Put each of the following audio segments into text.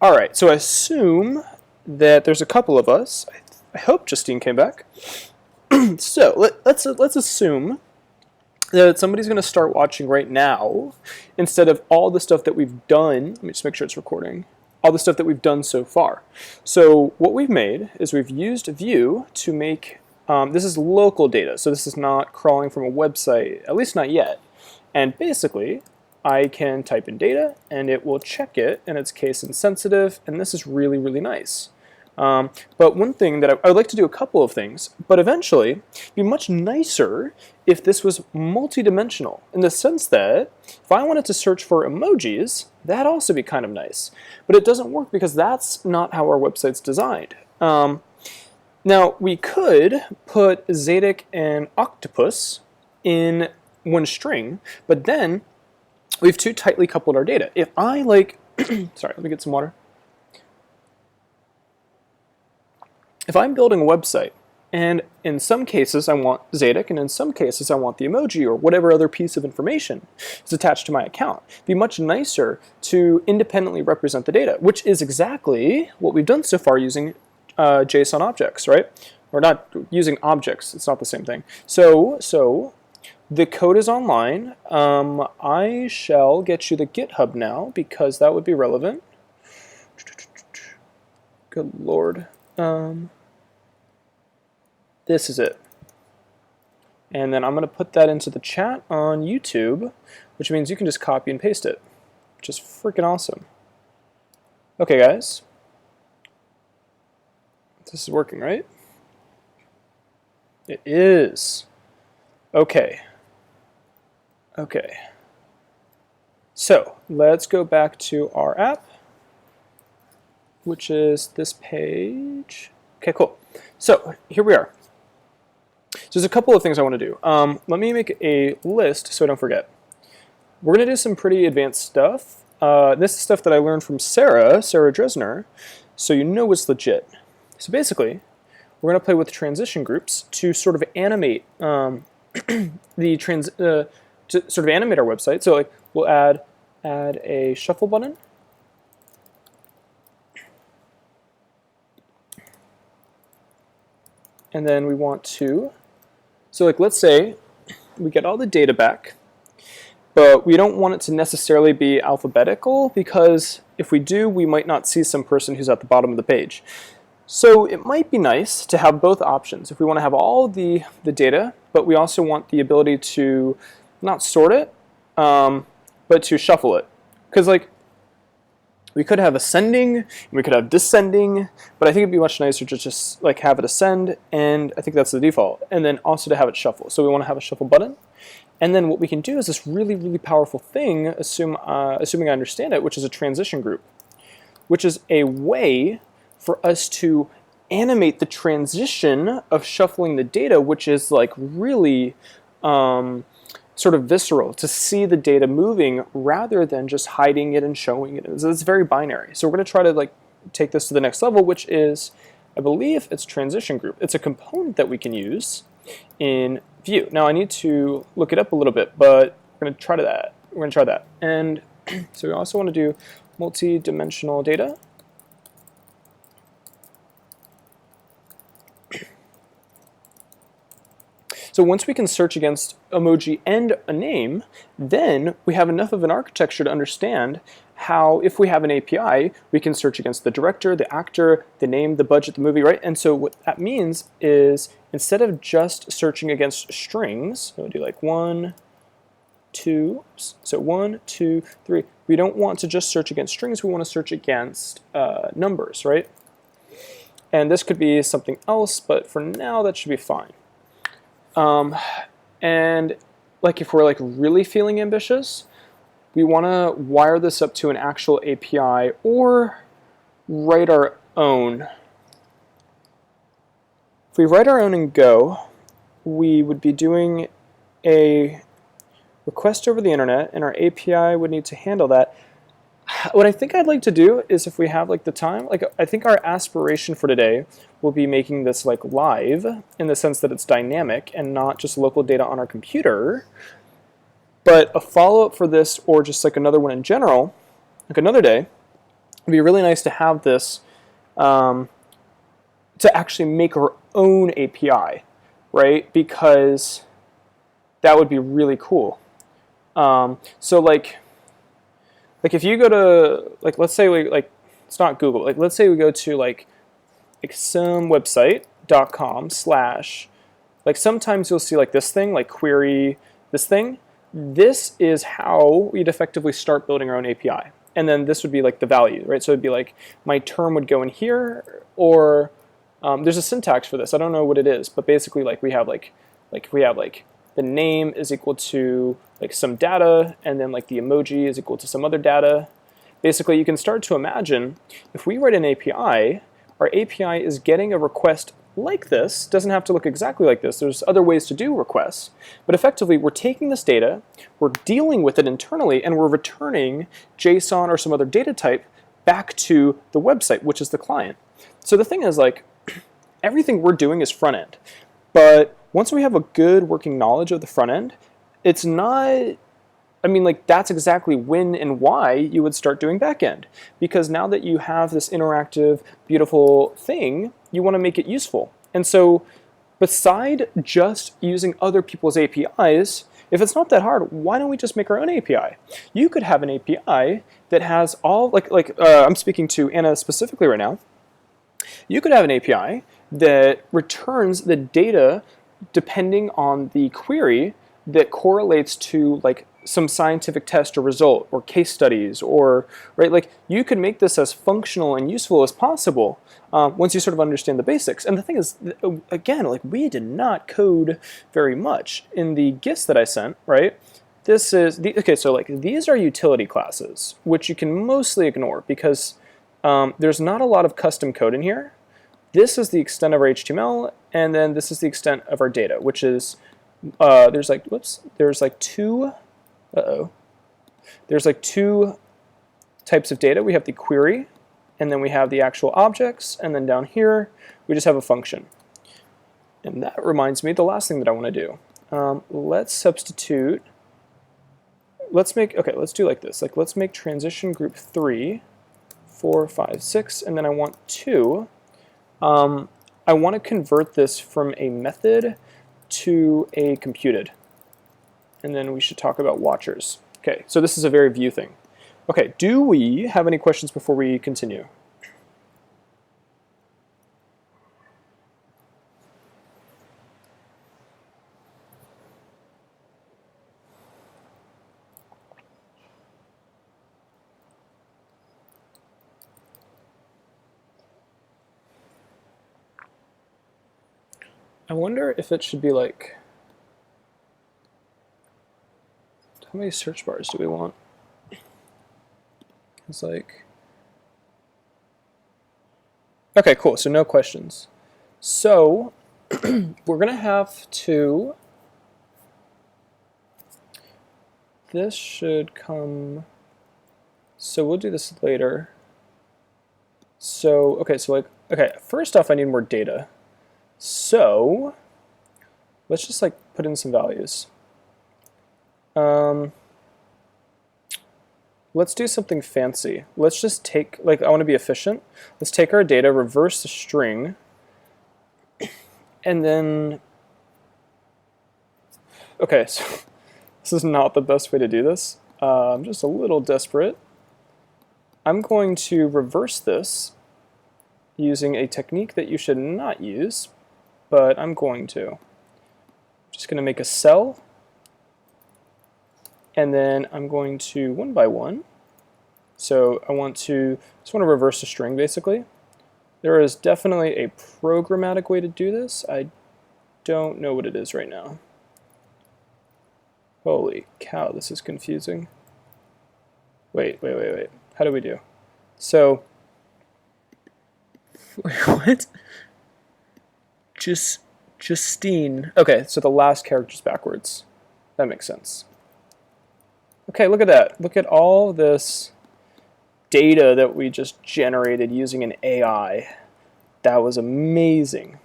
All right, so I assume that there's a couple of us. I hope Justine came back. So let's assume that somebody's going to start watching right now instead of all the stuff that we've done. Let me just make sure it's recording. All the stuff that we've done so far. So what we've made is we've used Vue to make, this is local data, so this is not crawling from a website, at least not yet. And basically, I can type in data and it will check it, and it's case insensitive, and this is really, really nice. But one thing that I would like to do a couple of things, but eventually it'd be much nicer if this was multi-dimensional, in the sense that if I wanted to search for emojis, that'd also be kind of nice. But it doesn't work because that's not how our website's designed. Now, we could put Zadig and Octopus in one string, but then we've too tightly coupled our data. If I sorry, let me get some water. If I'm building a website, and in some cases I want Zadig, and in some cases I want the emoji or whatever other piece of information is attached to my account, it'd be much nicer to independently represent the data, which is exactly what we've done so far using JSON objects, right? Or not using objects, it's not the same thing. So the code is online. I shall get you the GitHub now because that would be relevant. Good Lord. This is it. And then I'm going to put that into the chat on YouTube, which means you can just copy and paste it, which is freaking awesome. Okay, guys. This is working, right? It is. Okay. Okay. So let's go back to our app, which is this page. Okay, cool. So here we are. So there's a couple of things I want to do. Let me make a list so I don't forget. We're going to do some pretty advanced stuff. This is stuff that I learned from Sarah Dresner, so you know it's legit. So basically, we're going to play with transition groups to sort of animate to sort of animate our website. So like we'll add a shuffle button. And then we want to, so like let's say we get all the data back, but we don't want it to necessarily be alphabetical because if we do, we might not see some person who's at the bottom of the page. So it might be nice to have both options. If we want to have all the data, but we also want the ability to not sort it, but to shuffle it. Because like, we could have ascending, and we could have descending, but I think it'd be much nicer to just like have it ascend, and I think that's the default, and then also to have it shuffle. So we want to have a shuffle button, and then what we can do is this really, really powerful thing, assuming I understand it, which is a transition group, which is a way for us to animate the transition of shuffling the data, which is like really sort of visceral, to see the data moving rather than just hiding it and showing it. It's very binary. So we're going to try to like take this to the next level, which is, I believe it's transition group. It's a component that we can use in Vue. Now I need to look it up a little bit, but we're going to try that. We're going to try that. And so we also want to do multi-dimensional data. So once we can search against emoji and a name, then we have enough of an architecture to understand how, if we have an API, we can search against the director, the actor, the name, the budget, the movie, right? And so what that means is instead of just searching against strings, we'll do like 1, 2, so 1, 2, 3. We don't want to just search against strings, we want to search against numbers, right? And this could be something else, but for now that should be fine. And like if we're like really feeling ambitious, we want to wire this up to an actual API or write our own. If we write our own in Go, we would be doing a request over the internet, and our API would need to handle that. What I think I'd like to do is, if we have like the time, like I think our aspiration for today will be making this like live in the sense that it's dynamic and not just local data on our computer. But a follow-up for this, or just like another one in general, like another day, it'd be really nice to have this to actually make our own API, right? Because that would be really cool. So like if you go to let's say it's not Google, let's say we go to like some website.com/ sometimes you'll see like this thing, like query this thing. This is how we'd effectively start building our own API. And then this would be like the value, right? So it'd be like my term would go in here, or there's a syntax for this. I don't know what it is, but basically we have the name is equal to like some data, and then like the emoji is equal to some other data. Basically, you can start to imagine if we write an API, our API is getting a request like this. Doesn't have to look exactly like this. There's other ways to do requests. But effectively, we're taking this data, we're dealing with it internally, and we're returning JSON or some other data type back to the website, which is the client. So the thing is, like, everything we're doing is front end. But once we have a good working knowledge of the front end, it's not... I mean, like, that's exactly when and why you would start doing backend. Because now that you have this interactive, beautiful thing, you want to make it useful. And so, beside just using other people's APIs, if it's not that hard, why don't we just make our own API? You could have an API that has all, I'm speaking to Anna specifically right now. You could have an API that returns the data depending on the query that correlates to, like, some scientific test or result or case studies, or right, like you could make this as functional and useful as possible once you sort of understand the basics. And the thing is, again, like we did not code very much in the GIFs that I sent, right? This is okay. So like these are utility classes, which you can mostly ignore because there's not a lot of custom code in here. This is the extent of our HTML, and then this is the extent of our data, which is there's like two. There's like two types of data. We have the query, and then we have the actual objects, and then down here we just have a function. And that reminds me, the last thing that I want to do. Let's substitute. Let's do like this. Like let's make transition group 3, 4, 5, 6, and then I want 2. I want to convert this from a method to a computed. And then we should talk about watchers. Okay, so this is a very Vue thing. Okay, do we have any questions before we continue? I wonder if it should be like... How many search bars do we want? It's like... Okay, cool, so no questions. So, we're gonna have to... This should come... So we'll do this later. So, okay, first off I need more data. So, let's just like put in some values. Let's do something fancy. Let's just take, I want to be efficient. Let's take our data, reverse the string, and then, okay, so this is not the best way to do this. I'm just a little desperate. I'm going to reverse this using a technique that you should not use, but I'm going to. Just going to make a cell. And then I'm going to one by one. So I just want to reverse a string basically. There is definitely a programmatic way to do this. I don't know what it is right now. Holy cow, this is confusing. Wait. How do we do? So, what? Justine. Okay, so the last character's backwards. That makes sense. Okay, look at that. Look at all this data that we just generated using an AI. That was amazing.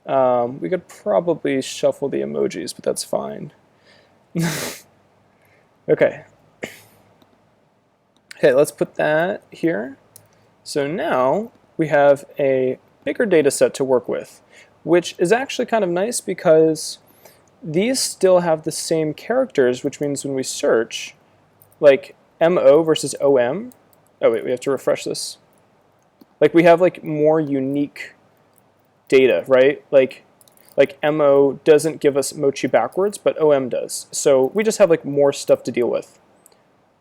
We could probably shuffle the emojis, but that's fine. Okay. Okay, let's put that here. So now we have a bigger data set to work with, which is actually kind of nice because these still have the same characters, which means when we search, like MO versus OM, oh wait, we have to refresh this. Like we have like more unique data, right? Like MO doesn't give us mochi backwards, but OM does. So we just have like more stuff to deal with.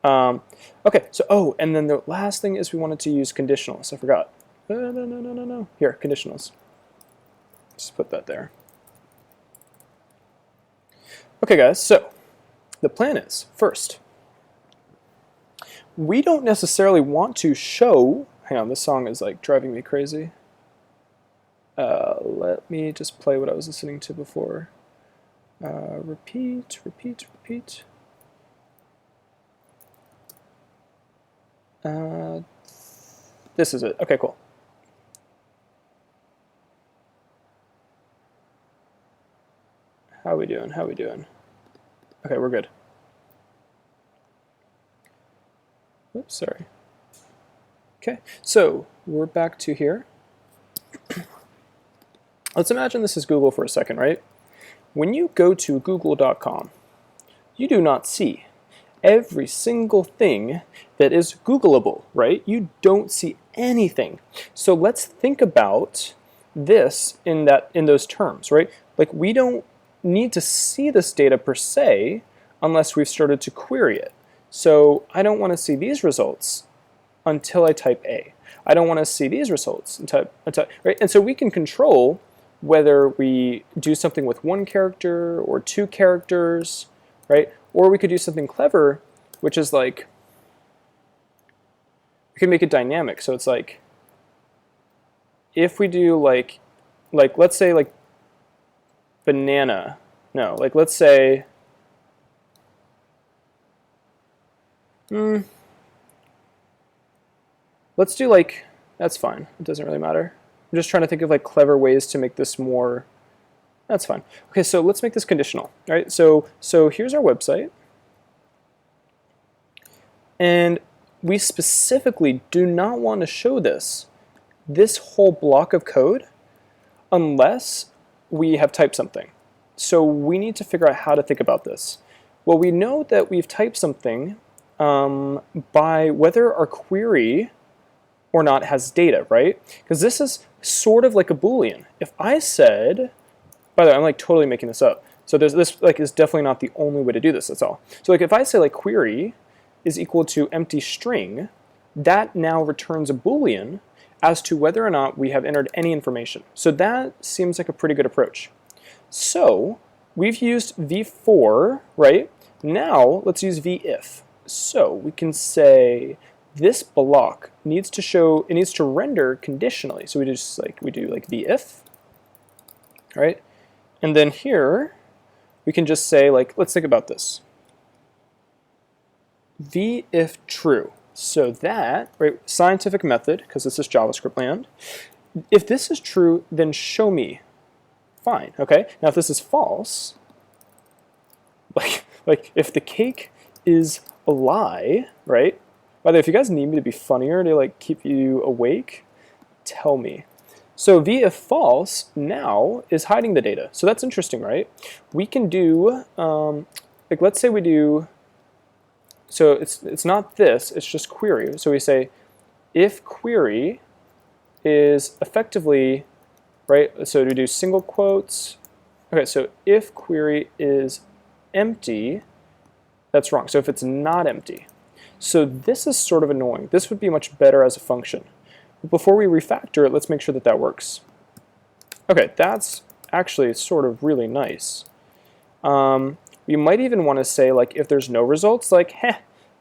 Okay, so, oh, and then the last thing is we wanted to use conditionals. I forgot. No. Here, conditionals. Just put that there. Okay, guys, so the plan is, first, we don't necessarily want to show, hang on, this song is like driving me crazy. Let me just play what I was listening to before. Repeat. This is it. Okay, cool. How we doing? Okay, we're good. Oops, sorry. Okay, so we're back to here. Let's imagine this is Google for a second, right? When you go to google.com, you do not see every single thing that is Googleable, right? You don't see anything. So let's think about this in those terms, right? Like we don't need to see this data per se unless we've started to query it. So I don't want to see these results until I type A. I don't want to see these results until right? And so we can control whether we do something with one character or two characters, right? Or we could do something clever, which is like, we can make it dynamic. So it's like, if we do like let's say like banana, no, like let's say, let's do like, that's fine, it doesn't really matter. I'm just trying to think of like clever ways to make this more, that's fine. Okay, so let's make this conditional, right? So here's our website. And we specifically do not want to show this whole block of code unless we have typed something. So we need to figure out how to think about this. Well, we know that we've typed something by whether our query or not has data, right? Because this is sort of like a Boolean. If I said, by the way, I'm like totally making this up. So this like is definitely not the only way to do this, that's all. So like if I say like query is equal to empty string, that now returns a Boolean as to whether or not we have entered any information. So that seems like a pretty good approach. So we've used v-for, right? Now let's use v-if. So we can say this block needs to show, it needs to render conditionally. So we do like v-if, right? And then here we can just say like, let's think about this. v-if true. So that, right, scientific method, because this is JavaScript land. If this is true, then show me. Fine, okay? Now if this is false, like if the cake is a lie, right? By the way, if you guys need me to be funnier to like keep you awake, tell me. So v-if false now is hiding the data. So that's interesting, right? We can do, like let's say we do, so it's not this, it's just query. So we say if query is effectively, right, so we do single quotes. Okay, so if query is empty, that's wrong. So if it's not empty. So this is sort of annoying. This would be much better as a function. But before we refactor it, let's make sure that that works. Okay, that's actually sort of really nice. You might even want to say, like, if there's no results, like,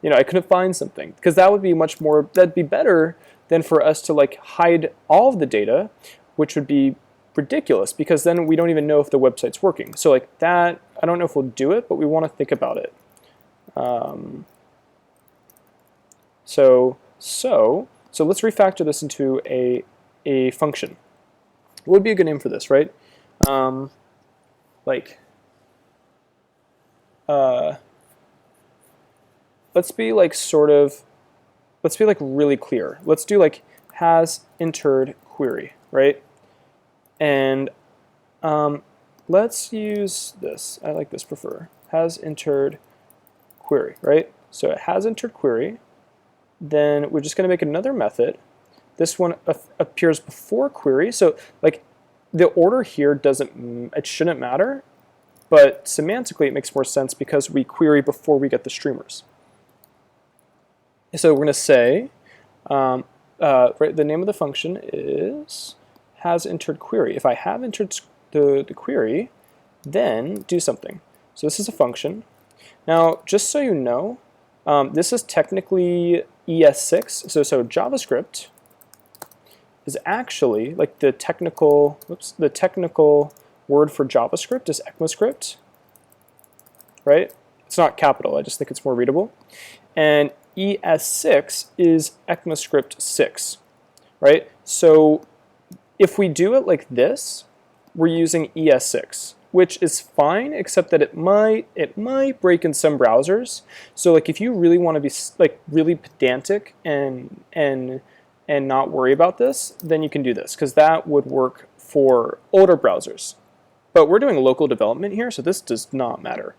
you know, I couldn't find something. Because that would be much more, that'd be better than for us to, like, hide all of the data, which would be ridiculous, because then we don't even know if the website's working. So, like, that, I don't know if we'll do it, but we want to think about it. So let's refactor this into a function. What would be a good name for this, right? Let's be like really clear. Let's do like has entered query, right? And let's use this. I like this prefer. Has entered query, right? So it has entered query. Then we're just going to make another method. This one appears before query. So like the order here it shouldn't matter, but semantically it makes more sense because we query before we get the streamers. So we're going to say, right, the name of the function is has entered query. If I have entered the query, then do something. So this is a function. Now, just so you know, this is technically ES6. So JavaScript is actually like the technical word for JavaScript is ECMAScript, right? It's not capital. I just think it's more readable. And ES6 is ECMAScript 6, right? So if we do it like this, we're using ES6, which is fine, except that it might break in some browsers. So like if you really want to be like really pedantic and not worry about this, then you can do this, because that would work for older browsers. But we're doing local development here, so this does not matter.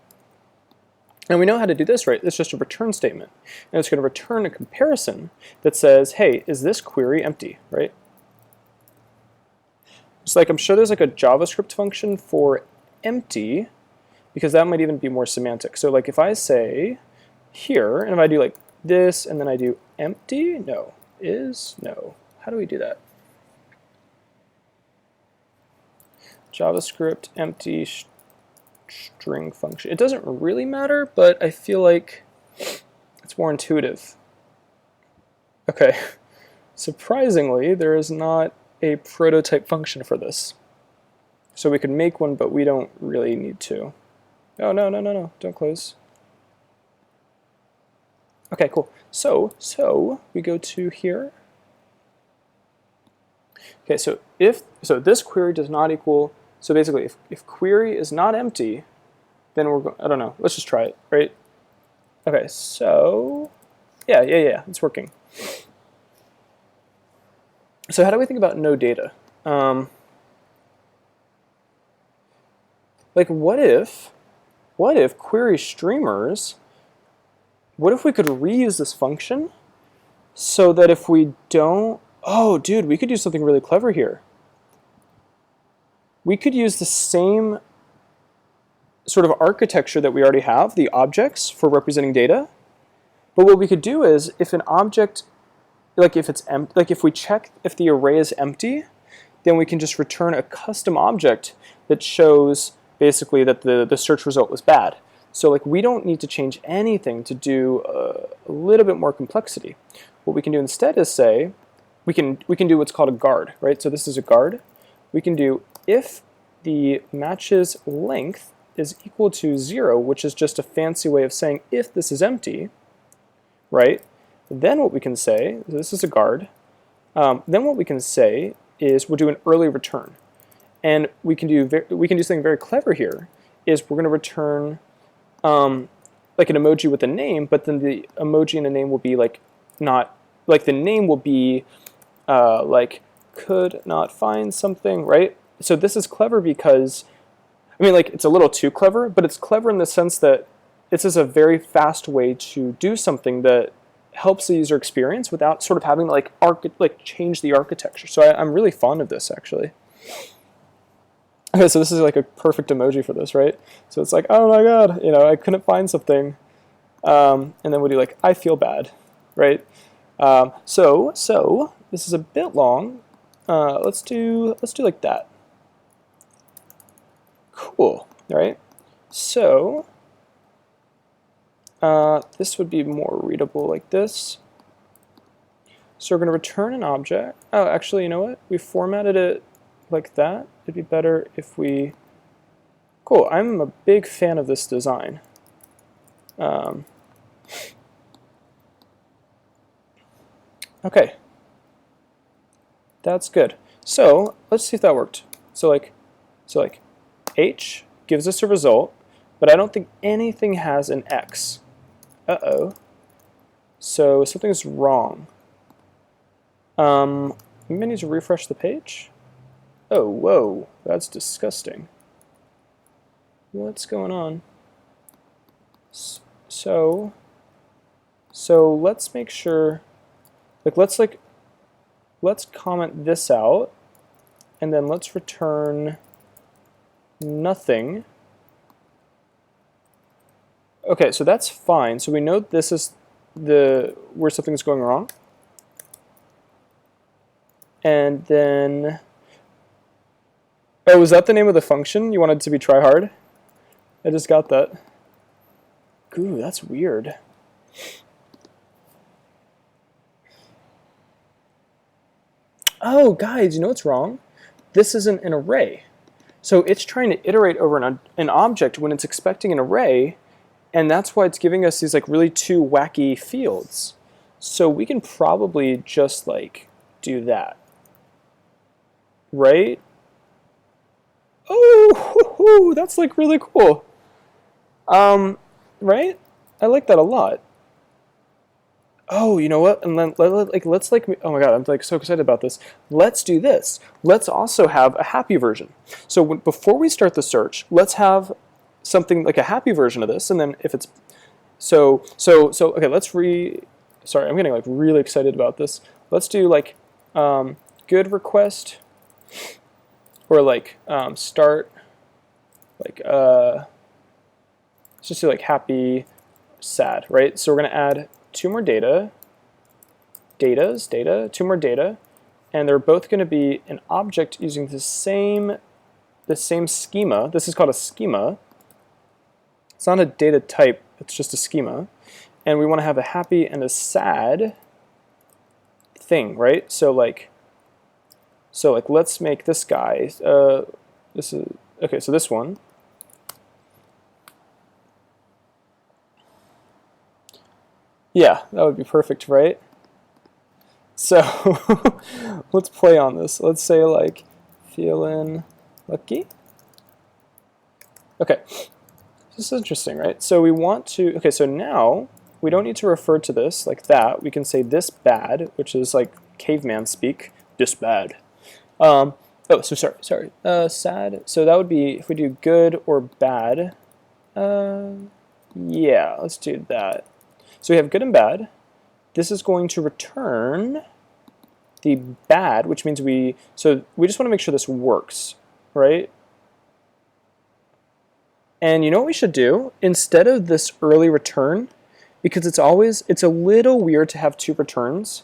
And we know how to do this, right? It's just a return statement. And it's going to return a comparison that says, hey, is this query empty, right? So like I'm sure there's like a JavaScript function for empty, because that might even be more semantic. So like if I say here, and if I do like this, and then I do empty, no. How do we do that? JavaScript empty string function. It doesn't really matter, but I feel like it's more intuitive. Okay, surprisingly, there is not a prototype function for this. So we could make one, but we don't really need to. Oh, no, don't close. Okay, cool. So we go to here. Okay, so this query does not equal, so basically if query is not empty, then I don't know, let's just try it, right? Okay, so yeah, it's working. So how do we think about no data? Like what if query streamers, what if we could reuse this function so that if we don't, oh dude, we could do something really clever here. We could use the same sort of architecture that we already have, the objects for representing data. But what we could do is if an object, like if it's empty, like if we check if the array is empty, then we can just return a custom object that shows basically that the search result was bad. So like we don't need to change anything to do a little bit more complexity. What we can do instead is say, we can do what's called a guard, right? So this is a guard. We can do if the match's length is equal to 0, which is just a fancy way of saying if this is empty, right? Then what we can say, this is a guard, then what we can say is we'll do an early return. And we can do something very clever here, is we're going to return like an emoji with a name, but then the emoji and the name will be like not, like the name will be like could not find something, right? So this is clever because, I mean, like it's a little too clever, but it's clever in the sense that this is a very fast way to do something that helps the user experience without sort of having to like change the architecture. So I'm really fond of this actually. Okay, so this is like a perfect emoji for this, right? So it's like, oh my god, you know, I couldn't find something, and then we'll do like, I feel bad, right? So this is a bit long. Let's do like that. Cool, right? So this would be more readable like this. So we're going to return an object. Oh, actually, you know what? We formatted it like that. It'd be better if we... Cool, I'm a big fan of this design. Okay. That's good. So let's see if that worked. So like H gives us a result, but I don't think anything has an X. Uh-oh. So something's wrong. We may need to refresh the page. Oh, whoa, that's disgusting. What's going on? So let's make sure, let's comment this out, and then let's return nothing. Okay, so that's fine. So we know this is where something's going wrong. And then, oh, was that the name of the function? You wanted it to be try hard? I just got that. Ooh, that's weird. Oh, guys, you know what's wrong? This isn't an array. So it's trying to iterate over an object when it's expecting an array, and that's why it's giving us these like really two wacky fields. So we can probably just like do that. Right? Oh, that's like really cool. Right? I like that a lot. Oh, you know what? And then let's like, oh my god, I'm like so excited about this. Let's do this. Let's also have a happy version. So before we start the search, let's have something like a happy version of this, and then if it's okay, sorry, I'm getting like really excited about this. Let's do like good request, or like start, like let's just do like happy, sad, right? So we're gonna add two more data, two more data, and they're both going to be an object using the same schema. This is called a schema. It's not a data type, it's just a schema. And we want to have a happy and a sad thing, right? So like let's make this guy, this is, okay, so this one. Yeah, that would be perfect, right? So let's play on this. Let's say like feeling lucky. Okay, this is interesting, right? So we want to, okay, so now we don't need to refer to this like that. We can say this bad, which is like caveman speak, this bad. Oh, so sorry, sad. So that would be if we do good or bad. Yeah, let's do that. So we have good and bad. This is going to return the bad, which means we just want to make sure this works, right? And you know what we should do? Instead of this early return, because it's a little weird to have two returns.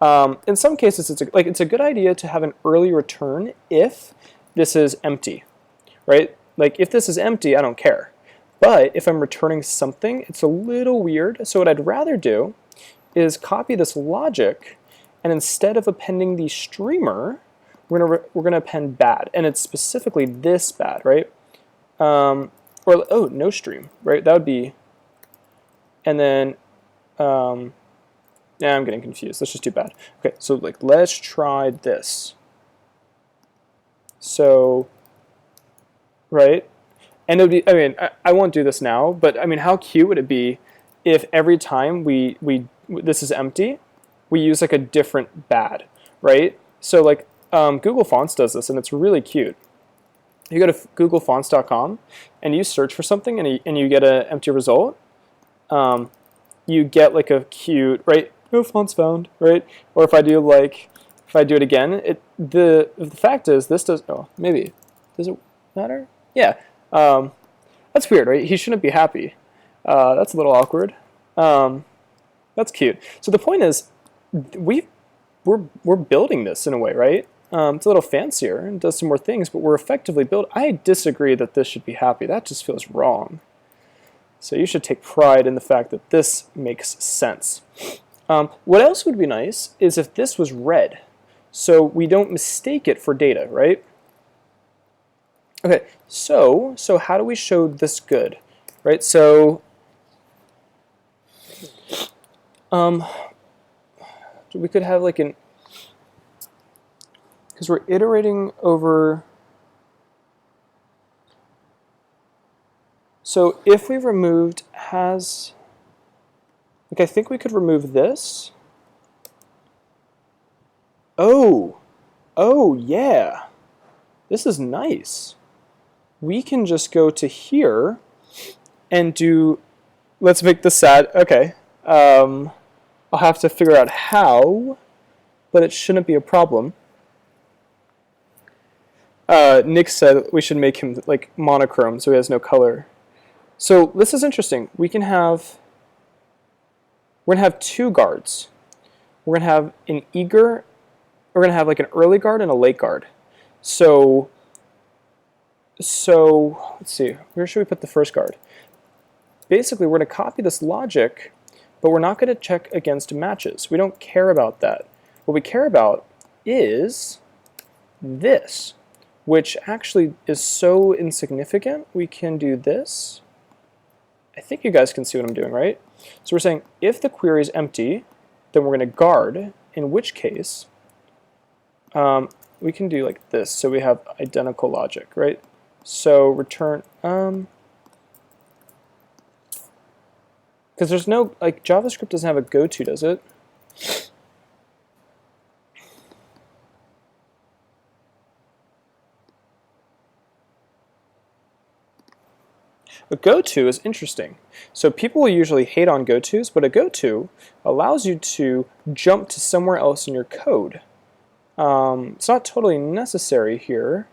In some cases, it's a good idea to have an early return if this is empty, right? Like if this is empty, I don't care. But if I'm returning something, it's a little weird. So what I'd rather do is copy this logic, and instead of appending the streamer, we're gonna append bad, and it's specifically this bad, right? Or oh, no stream, right? That would be, and then yeah, I'm getting confused. Let's just do bad. Okay, so like let's try this. So, right? And it would be, I mean, I won't do this now, but I mean, how cute would it be if every time this is empty, we use like a different bad, right? So like Google Fonts does this, and it's really cute. You go to googlefonts.com and you search for something, and you get an empty result. You get like a cute, right? No fonts found, right? Or if I do it again, the fact is this does. Oh, maybe does it matter? Yeah. That's weird, right? He shouldn't be happy. That's a little awkward. That's cute. So the point is, we're building this in a way, right? It's a little fancier and does some more things, but we're effectively building. I disagree that this should be happy. That just feels wrong. So you should take pride in the fact that this makes sense. What else would be nice is if this was red, so we don't mistake it for data, right? Okay, so how do we show this good, right? So, we could have like because we're iterating over. So if we removed has, like I think we could remove this. Oh, oh yeah, this is nice. We can just go to here and do, let's make this sad. Okay, I'll have to figure out how, but it shouldn't be a problem. Nick said we should make him like monochrome so he has no color. So this is interesting. We're gonna have two guards. We're gonna have an eager, we're gonna have like an early guard and a late guard. So let's see, where should we put the first guard? Basically, we're gonna copy this logic, but we're not gonna check against matches. We don't care about that. What we care about is this, which actually is so insignificant. We can do this. I think you guys can see what I'm doing, right? So we're saying if the query is empty, then we're going to guard, in which case we can do like this. So we have identical logic, right? So return, because there's no, like JavaScript doesn't have a goto, does it? A goto is interesting. So people will usually hate on gotos, but a goto allows you to jump to somewhere else in your code. It's not totally necessary here.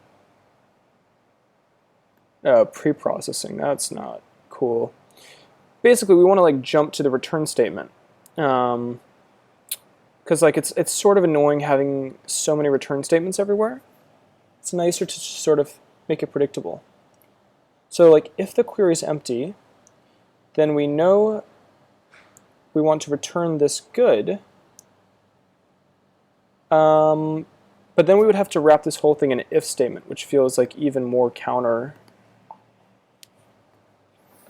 Pre-processing, that's not cool. Basically, we want to like jump to the return statement. Because like it's sort of annoying having so many return statements everywhere. It's nicer to just sort of make it predictable. So like if the query is empty, then we know we want to return this good. But then we would have to wrap this whole thing in an if statement, which feels like even more counter.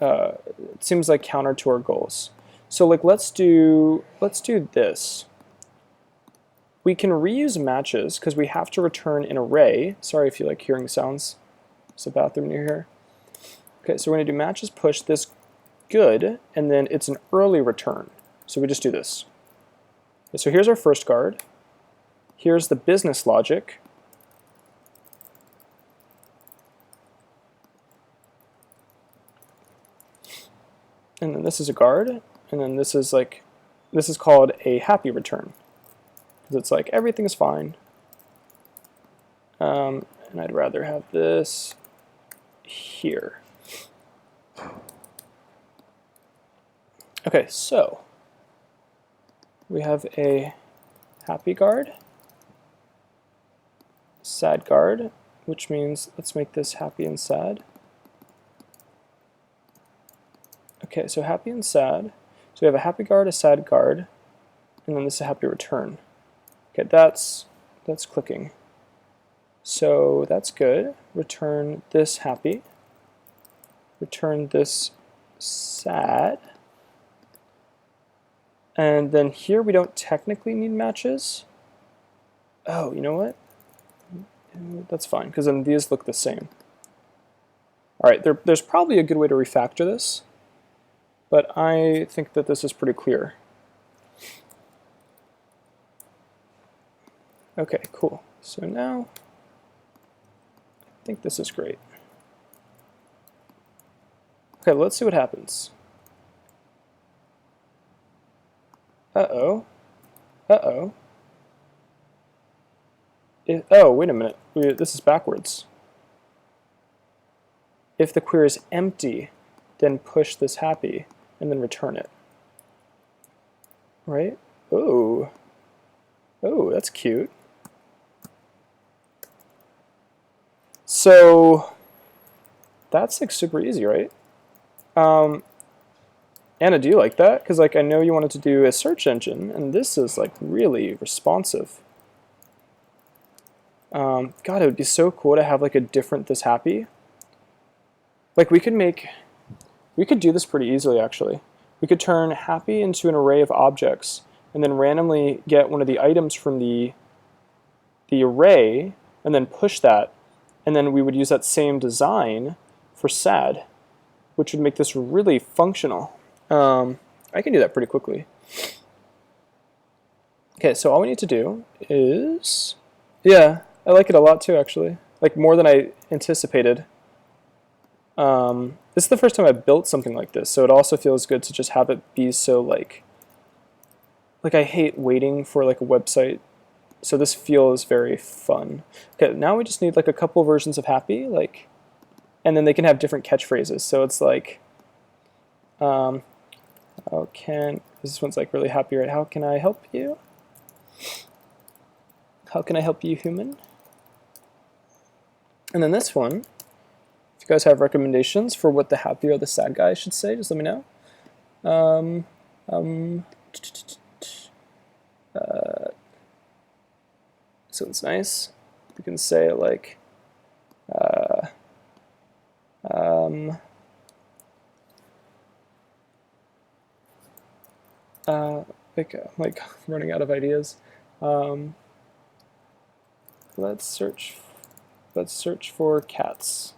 It seems like counter to our goals. So like let's do this. We can reuse matches because we have to return an array. Sorry if you like hearing sounds. There's a bathroom near here. Okay, so we're going to do matches push this good, and then it's an early return. So we just do this. Okay, so here's our first guard. Here's the business logic. And then this is a guard, and then this is called a happy return. Because it's like everything is fine. And I'd rather have this here. Okay, so we have a happy guard, sad guard, which means let's make this happy and sad. Okay, so happy and sad. So we have a happy guard, a sad guard, and then this is a happy return. Okay, that's clicking. So that's good. Return this happy. Return this sad. And then here we don't technically need matches. Oh, you know what? That's fine, because then these look the same. All right, there's probably a good way to refactor this, but I think that this is pretty clear. Okay, cool. So now, I think this is great. Okay, let's see what happens. Uh-oh. Uh-oh. Oh, wait a minute. This is backwards. If the query is empty, then push this happy, and then return it. Right? Oh. Oh, that's cute. So, that's like super easy, right? Anna, do you like that? Because like I know you wanted to do a search engine, and this is like really responsive. God, it would be so cool to have like a different this happy. Like we could do this pretty easily actually. We could turn happy into an array of objects, and then randomly get one of the items from the array, and then push that, and then we would use that same design for sad, which would make this really functional. I can do that pretty quickly. Okay, so all we need to do is, yeah, I like it a lot too, actually. Like more than I anticipated. This is the first time I've built something like this, so it also feels good to just have it be so like I hate waiting for like a website, so this feels very fun. Okay, now we just need like a couple versions of happy, like, and then they can have different catchphrases. So it's like, how can, this one's like really happy, right? How can I help you? How can I help you, human? And then this one, if you guys have recommendations for what the happy or the sad guy should say, just let me know. So it's nice. We can say like, like running out of ideas. Let's search for cats,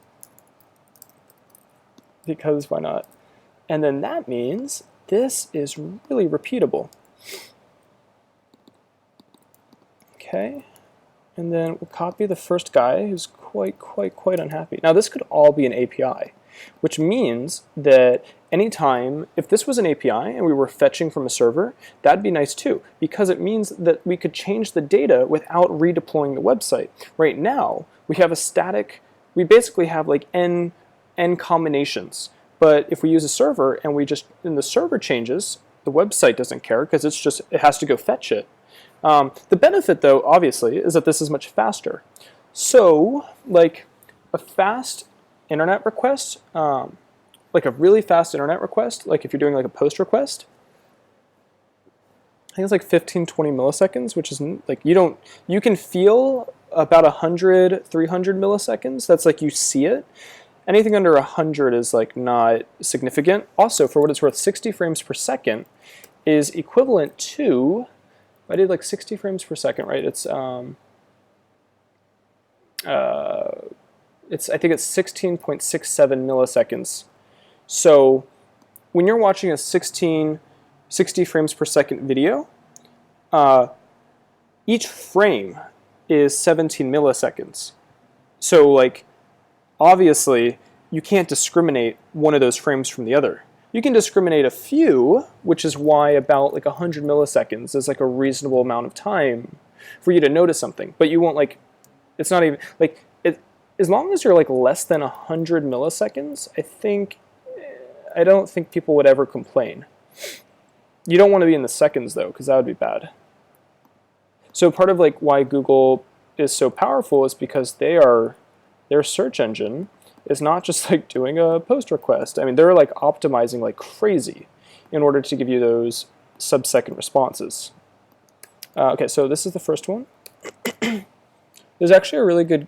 because why not? And then that means this is really repeatable. Okay, and then we'll copy the first guy who's quite unhappy. Now this could all be an API, which means that anytime, if this was an API and we were fetching from a server, that'd be nice too, because it means that we could change the data without redeploying the website. Right now, we have a static, we basically have like n combinations, but if we use a server and the server changes, the website doesn't care because it has to go fetch it. The benefit though, obviously, is that this is much faster. So, like a fast internet request, like a really fast internet request, like if you're doing like a post request, I think it's like 15-20 milliseconds, which is like you can feel about 100-300 milliseconds. That's like you see it. Anything under 100 is like not significant. Also, for what it's worth, 60 frames per second is equivalent to, I did like 60 frames per second, right? I think it's 16.67 milliseconds. So when you're watching a 60 frames per second video, each frame is 17 milliseconds. So like, obviously, you can't discriminate one of those frames from the other. You can discriminate a few, which is why about like 100 milliseconds is like a reasonable amount of time for you to notice something. But you won't like, it's not even, like, as long as you're like less than 100 milliseconds, I don't think people would ever complain. You don't want to be in the seconds though, because that would be bad. So part of like why Google is so powerful is because their search engine is not just like doing a post request. I mean, they're like optimizing like crazy in order to give you those sub-second responses. Okay, so this is the first one. There's actually a really good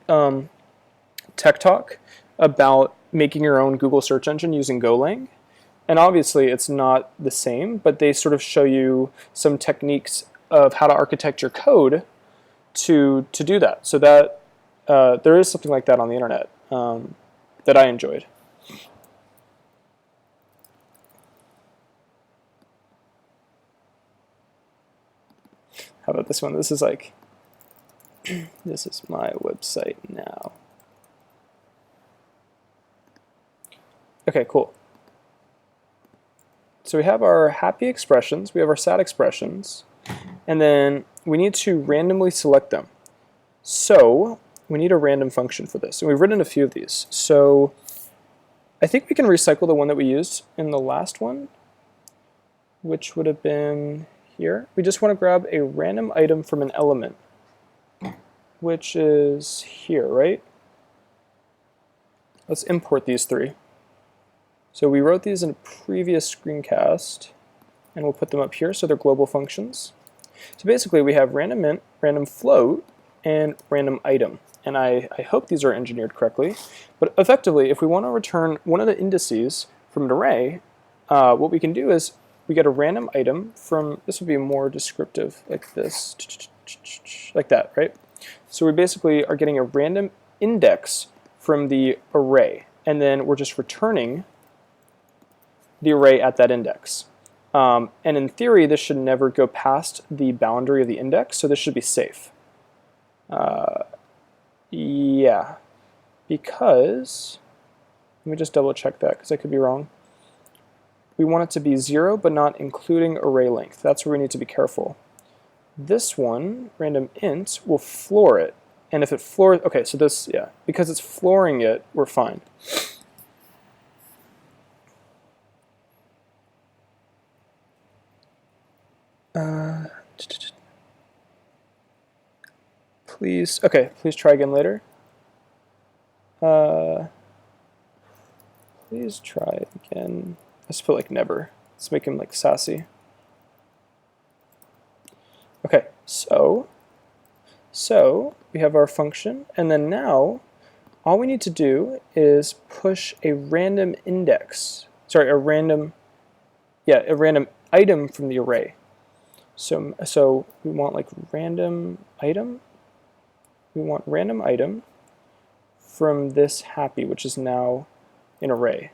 tech talk about making your own Google search engine using Golang. And obviously it's not the same, but they sort of show you some techniques of how to architect your code to do that. So that there is something like that on the internet that I enjoyed. How about this one? This is like, this is my website now. Okay, cool. So we have our happy expressions, we have our sad expressions, and then we need to randomly select them. So we need a random function for this, and we've written a few of these. So I think we can recycle the one that we used in the last one, which would have been here. We just want to grab a random item from an element, which is here, right? Let's import these three. So we wrote these in a previous screencast, and we'll put them up here so they're global functions. So basically we have random int, random float, and random item. And I hope these are engineered correctly. But effectively, if we want to return one of the indices from an array, what we can do is we get a random item from, this would be more descriptive, like this, like that, right? So we basically are getting a random index from the array, and then we're just returning the array at that index. And in theory, this should never go past the boundary of the index, so this should be safe. Yeah, because, let me just double check that because I could be wrong. We want it to be 0, but not including array length. That's where we need to be careful. This one, random int, will floor it. And if it floors, okay, so this, yeah, because it's flooring it, we're fine. Please, okay, please try again later. Please try again. Let's put like never. Let's make him like sassy. Okay, so we have our function, and then now all we need to do is push a random index. Sorry, a random item from the array. So we want like random item. We want random item from this happy, which is now an array.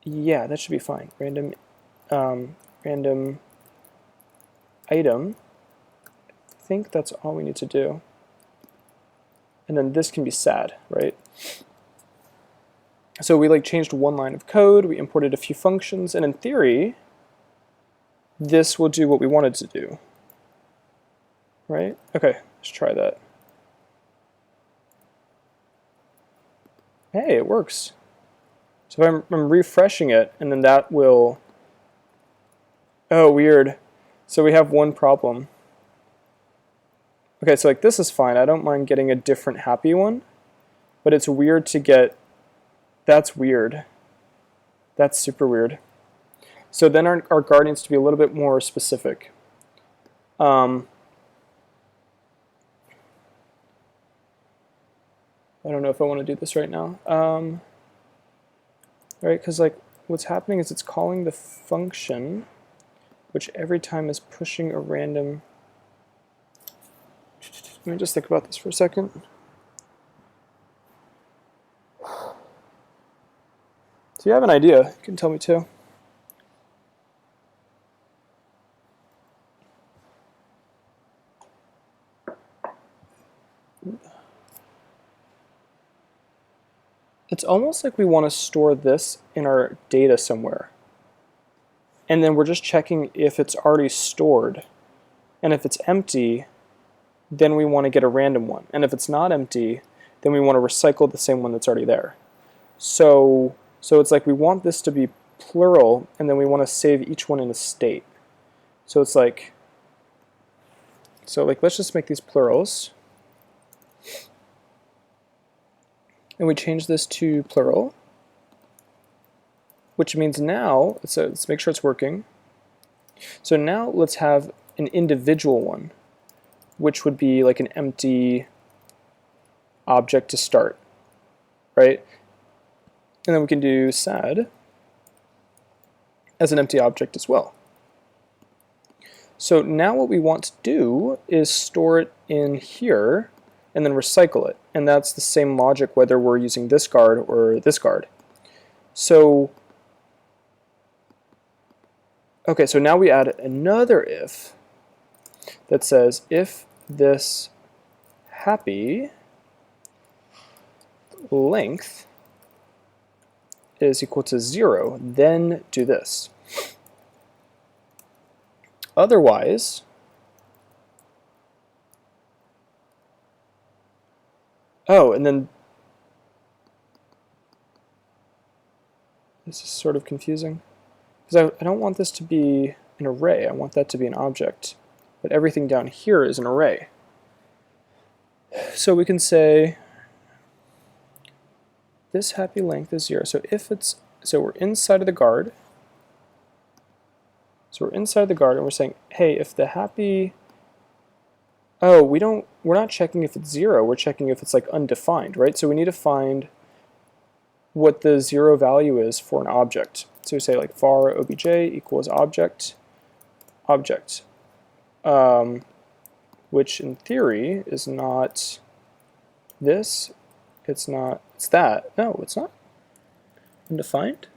Yeah, that should be fine. Random item. I think that's all we need to do. And then this can be sad, right? So we like changed one line of code, we imported a few functions, and in theory, this will do what we wanted to do. Right? Okay, let's try that. Hey, it works. So if I'm refreshing it, and then that will... Oh, weird. So we have one problem. Okay, so like this is fine. I don't mind getting a different happy one, but it's weird to get... That's weird. That's super weird. So then our guard needs to be a little bit more specific. I don't know if I want to do this right now. Right, because like what's happening is it's calling the function, which every time is pushing a random... Let me just think about this for a second. Do you have an idea? You can tell me too. It's almost like we want to store this in our data somewhere. And then we're just checking if it's already stored. And if it's empty, then we want to get a random one. And if it's not empty, then we want to recycle the same one that's already there. So it's like we want this to be plural, and then we want to save each one in a state. So it's like, let's just make these plurals. And we change this to plural, which means now, so let's make sure it's working. So now let's have an individual one, which would be like an empty object to start, right? And then we can do sad as an empty object as well. So now what we want to do is store it in here and then recycle it. And that's the same logic whether we're using this guard or this guard. So, okay, so now we add another if that says if this happy length is equal to 0, then do this. Otherwise, oh, and then this is sort of confusing because I don't want this to be an array. I want that to be an object, but everything down here is an array. So we can say this happy length is 0. So if it's, so we're inside of the guard. So we're inside the guard and we're saying, hey, if the happy, oh, we're not checking if it's 0, we're checking if it's like undefined, right? So we need to find what the 0 value is for an object. So we say like var obj equals object, which in theory is not this, it's that. No, it's not undefined.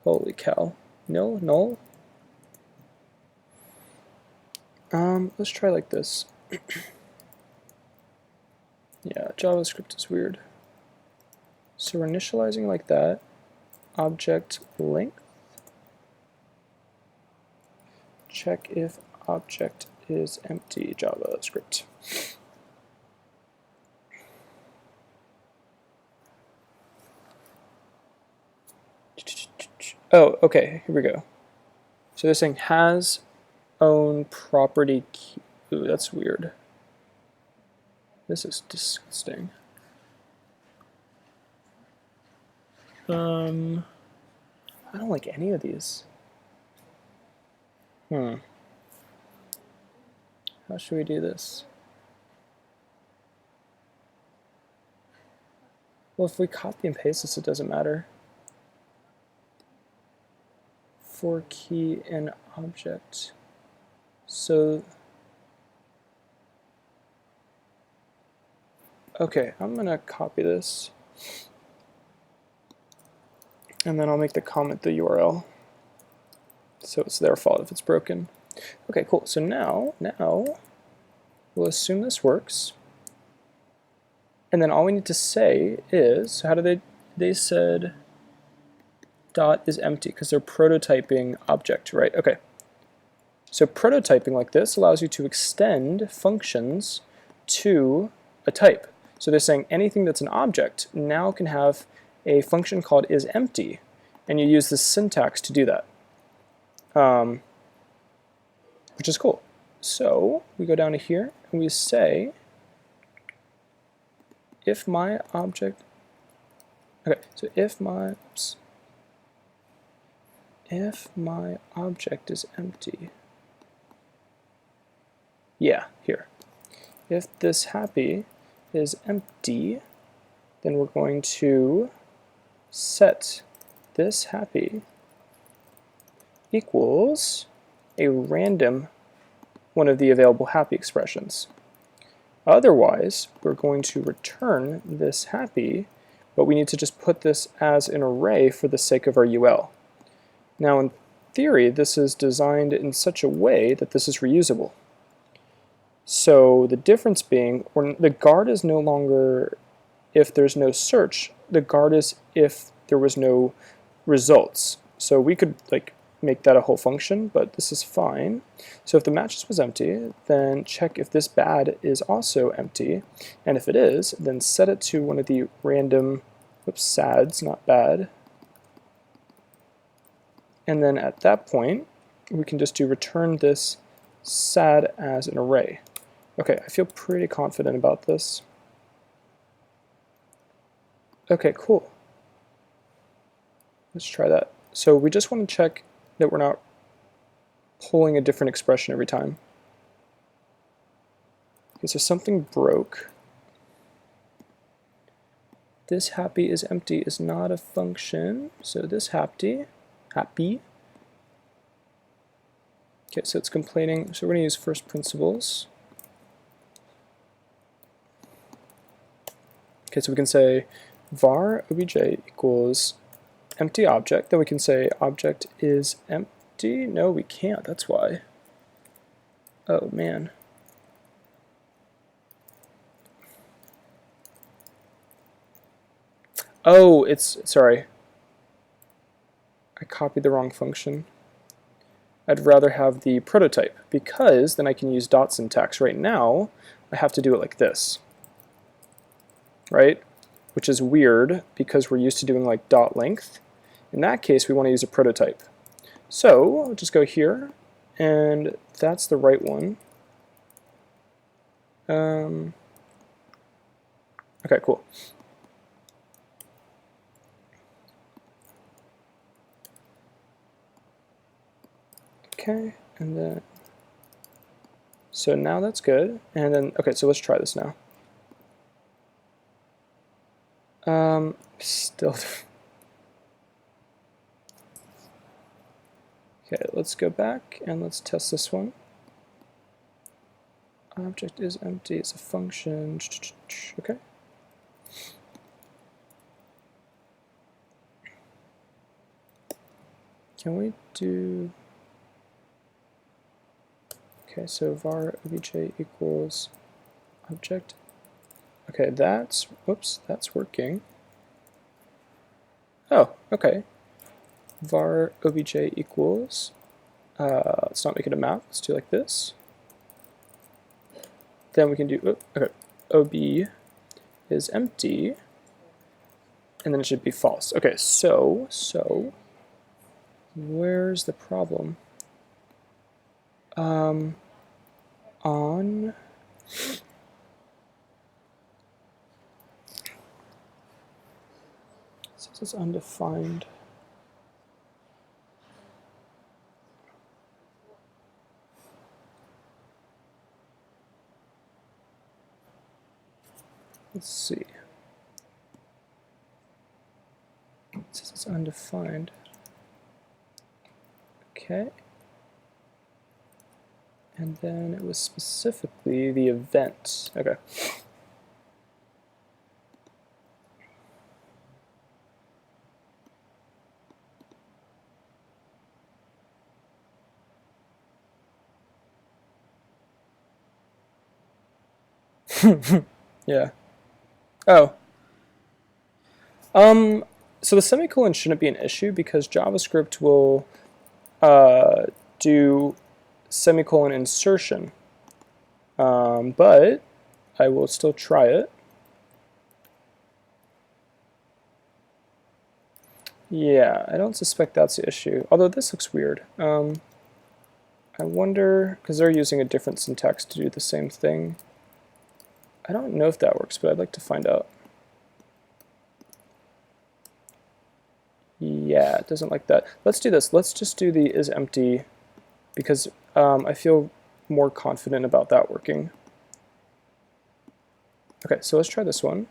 Holy cow. No, null. Let's try like this. Yeah, JavaScript is weird. So we're initializing like that. Object length. Check if object is empty, JavaScript. Oh, okay, here we go. So this thing has own property key. Ooh, that's weird. This is disgusting. I don't like any of these. How should we do this? Well, if we copy and paste this, it doesn't matter. For key and object. So, okay, I'm gonna copy this. And then I'll make the comment the URL. So it's their fault if it's broken. Okay, cool. So now we'll assume this works. And then all we need to say is, how do they said dot is empty because they're prototyping object, right? Okay. So prototyping like this allows you to extend functions to a type. So they're saying anything that's an object now can have a function called isEmpty, and you use this syntax to do that, which is cool. So we go down to here and we say if my object, okay, so if my object is empty, yeah, here. If this happy is empty, then we're going to set this happy equals a random one of the available happy expressions. Otherwise, we're going to return this happy, but we need to just put this as an array for the sake of our UL. Now, in theory, this is designed in such a way that this is reusable. So the difference being, the guard is no longer if there's no search, the guard is if there was no results. So we could like make that a whole function, but this is fine. So if the matches was empty, then check if this bad is also empty, and if it is, then set it to one of the random, sads, not bad. And then at that point, we can just do return this sad as an array. Okay, I feel pretty confident about this. Okay, cool. Let's try that. So we just want to check that we're not pulling a different expression every time. Okay, so something broke. This happy is empty is not a function. So this happy. Okay, so it's complaining. So we're going to use first principles. Okay, so we can say var obj equals empty object. Then we can say object is empty. No, we can't. That's why. Oh, man. Oh, sorry. I copied the wrong function. I'd rather have the prototype because then I can use dot syntax. Right now, I have to do it like this. Right? Which is weird because we're used to doing like dot length. In that case, we want to use a prototype. So I'll just go here, and that's the right one. Okay, cool. Okay, and then, so now that's good. And then, okay, so let's try this now. Still. Okay, let's go back and let's test this one. Object is empty, it's a function. Okay. can we do, okay, so var obj equals object. Okay, that's, whoops, that's working. Oh, okay. Var obj equals, let's not make it a map, let's do like this. Then we can do, okay, ob is empty, and then it should be false. Okay, so where's the problem? On, since it's undefined, let's see. It says it's undefined. Okay. And then it was specifically the event. Okay. Yeah. Oh. So the semicolon shouldn't be an issue because JavaScript will do semicolon insertion. But I will still try it. Yeah, I don't suspect that's the issue. Although this looks weird. I wonder, because they're using a different syntax to do the same thing. I don't know if that works, but I'd like to find out. Yeah, it doesn't like that. Let's do this. Let's just do the is empty because I feel more confident about that working. Okay, so let's try this one.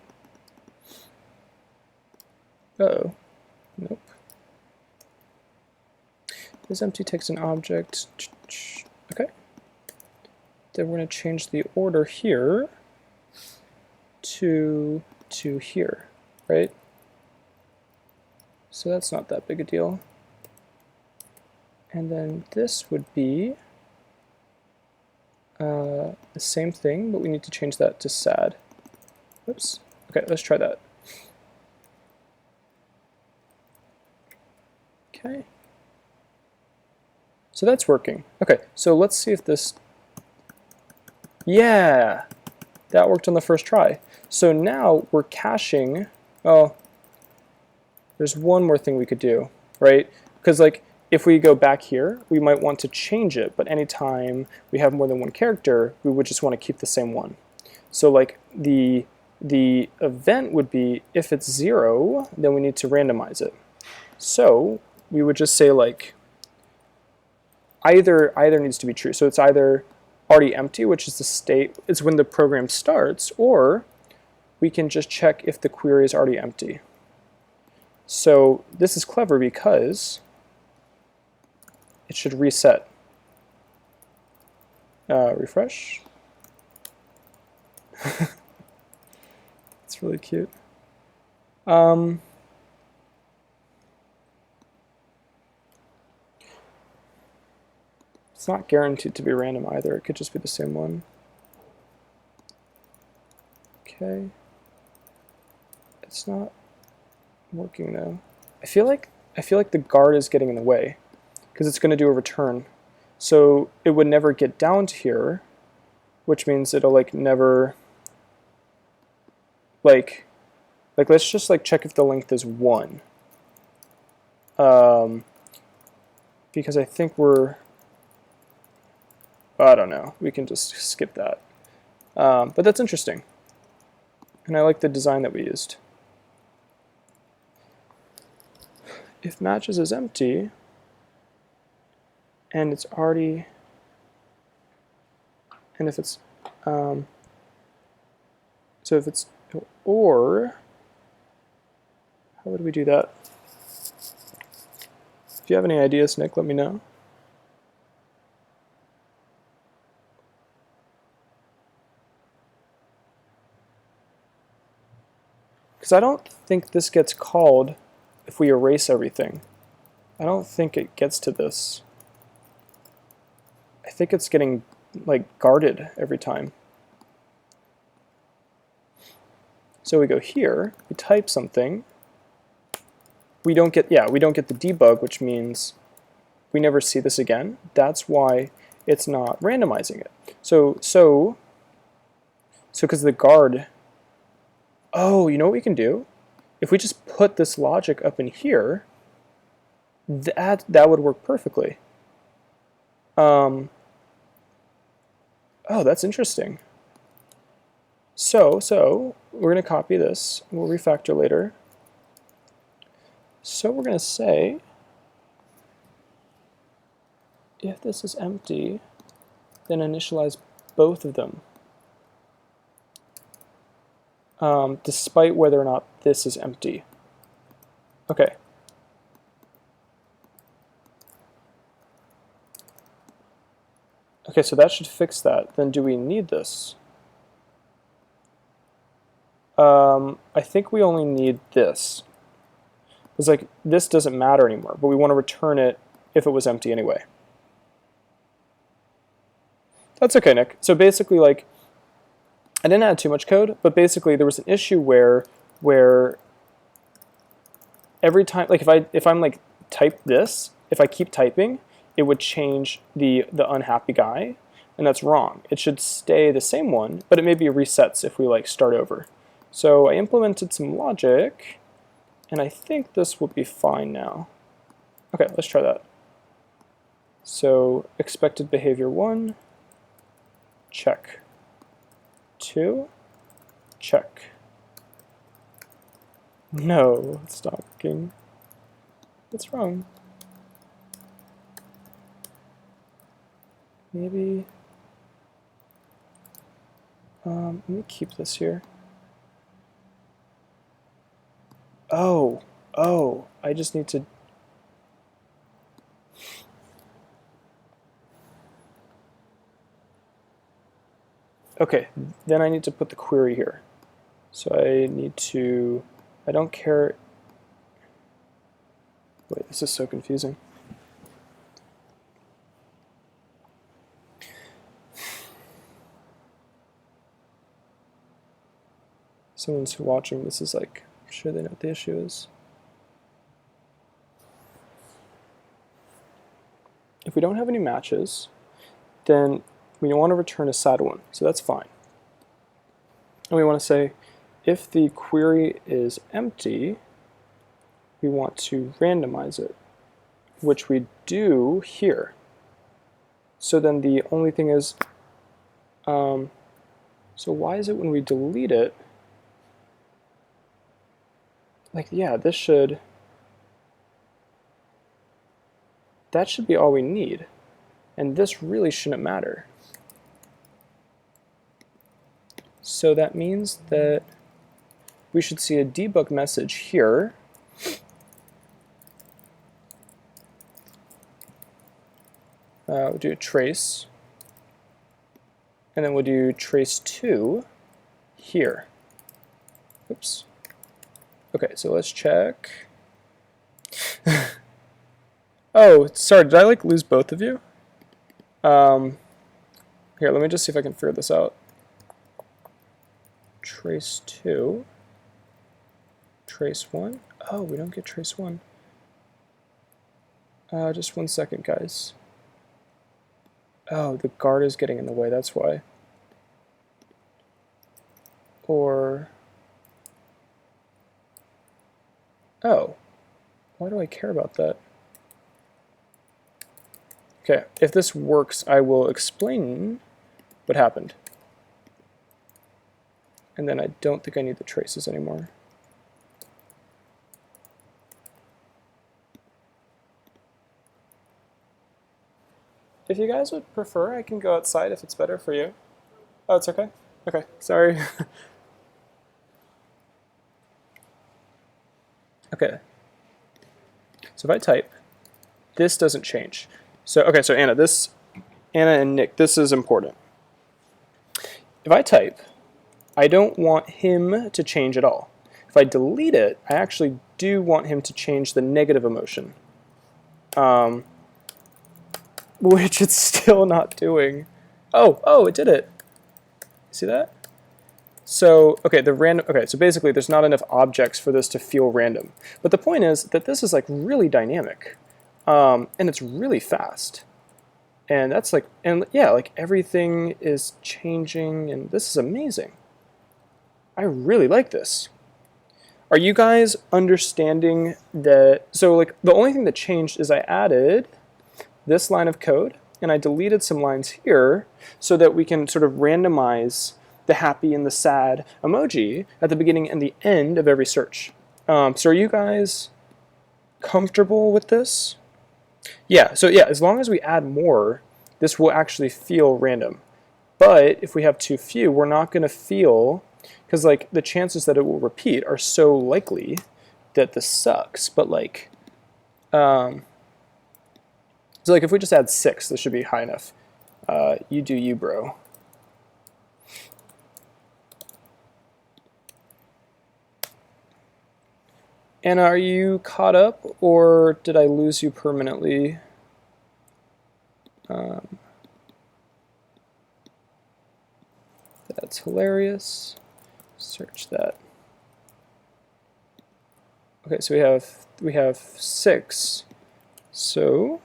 Uh-oh. Nope. Is empty takes an object. Okay. Then we're going to change the order here to here, right? So that's not that big a deal. And then this would be the same thing, but we need to change that to sad. Oops. Okay, let's try that. Okay. So that's working. Okay, so let's see if this... Yeah! That worked on the first try. So now we're caching... Oh, there's one more thing we could do, right? Because like, if we go back here, we might want to change it, but anytime we have more than one character, we would just want to keep the same one. So like the event would be if it's 0, then we need to randomize it. So we would just say like either needs to be true. So it's either already empty, which is the state, it's when the program starts, or we can just check if the query is already empty. So this is clever because it should reset. Refresh. It's really cute. It's not guaranteed to be random either. It could just be the same one. Okay. It's not working though. I feel like the guard is getting in the way because it's going to do a return. So it would never get down to here, which means it'll like never like let's just like check if the length is 1. Because I think I don't know. We can just skip that. But that's interesting. And I like the design that we used. If matches is empty, and it's already, and if it's, so if it's, or, how would we do that? If you have any ideas, Nick, let me know. Because I don't think this gets called if we erase everything. I don't think it gets to this. I think it's getting like guarded every time. So we go here, we type something. We don't get the debug, which means we never see this again. That's why it's not randomizing it. So because the guard, oh, you know what we can do? If we just put this logic up in here, that would work perfectly. Oh, that's interesting. So we're going to copy this. We'll refactor later. So we're going to say, if this is empty, then initialize both of them, despite whether or not this is empty. Okay. Okay, so that should fix that. Then do we need this? I think we only need this. It's like, this doesn't matter anymore, but we want to return it if it was empty anyway. That's okay, Nick. So basically, like, I didn't add too much code, but basically there was an issue where every time, like if I'm like type this, if I keep typing, it would change the unhappy guy, and that's wrong. It should stay the same one, but it maybe resets if we like start over. So I implemented some logic, and I think this will be fine now. Okay, let's try that. So expected behavior 1, check. 2, check. No, it's not working. What's wrong? Maybe, let me keep this here. Oh, I just need to, okay, then I need to put the query here. So I need to, I don't care, wait, this is so confusing. Someone's watching this is like, I'm sure they know what the issue is. If we don't have any matches, then we want to return a sad one, so that's fine. And we want to say, if the query is empty, we want to randomize it, which we do here. So then the only thing is, so why is it when we delete it, like, yeah, that should be all we need. And this really shouldn't matter. So that means that we should see a debug message here. We'll do a trace. And then we'll do trace2 here. Oops. Okay, so let's check. Oh, sorry, did I like lose both of you? Here, let me just see if I can figure this out. Trace2, trace1. Oh, we don't get trace1. Just 1 second, guys. Oh, the guard is getting in the way, that's why. Or, oh, why do I care about that? Okay, if this works, I will explain what happened. And then I don't think I need the traces anymore. If you guys would prefer, I can go outside if it's better for you. Oh, it's okay? Okay, sorry. Okay. So if I type, this doesn't change. So, okay, so Anna and Nick, this is important. If I type, I don't want him to change at all. If I delete it, I actually do want him to change the negative emotion. which it's still not doing. Oh, it did it. See that? So, okay, so basically there's not enough objects for this to feel random. But the point is that this is like really dynamic, and it's really fast. And that's like, and yeah, like everything is changing, and this is amazing. I really like this. Are you guys understanding that? So like the only thing that changed is I added this line of code and I deleted some lines here so that we can sort of randomize the happy and the sad emoji at the beginning and the end of every search. So are you guys comfortable with this? Yeah, so yeah, as long as we add more, this will actually feel random. But if we have too few, we're not going to feel, because like the chances that it will repeat are so likely that this sucks. But like, so like if we just add 6, this should be high enough. You do you, bro. Anna, are you caught up, or did I lose you permanently? That's hilarious. Search that. Okay, so we have 6. So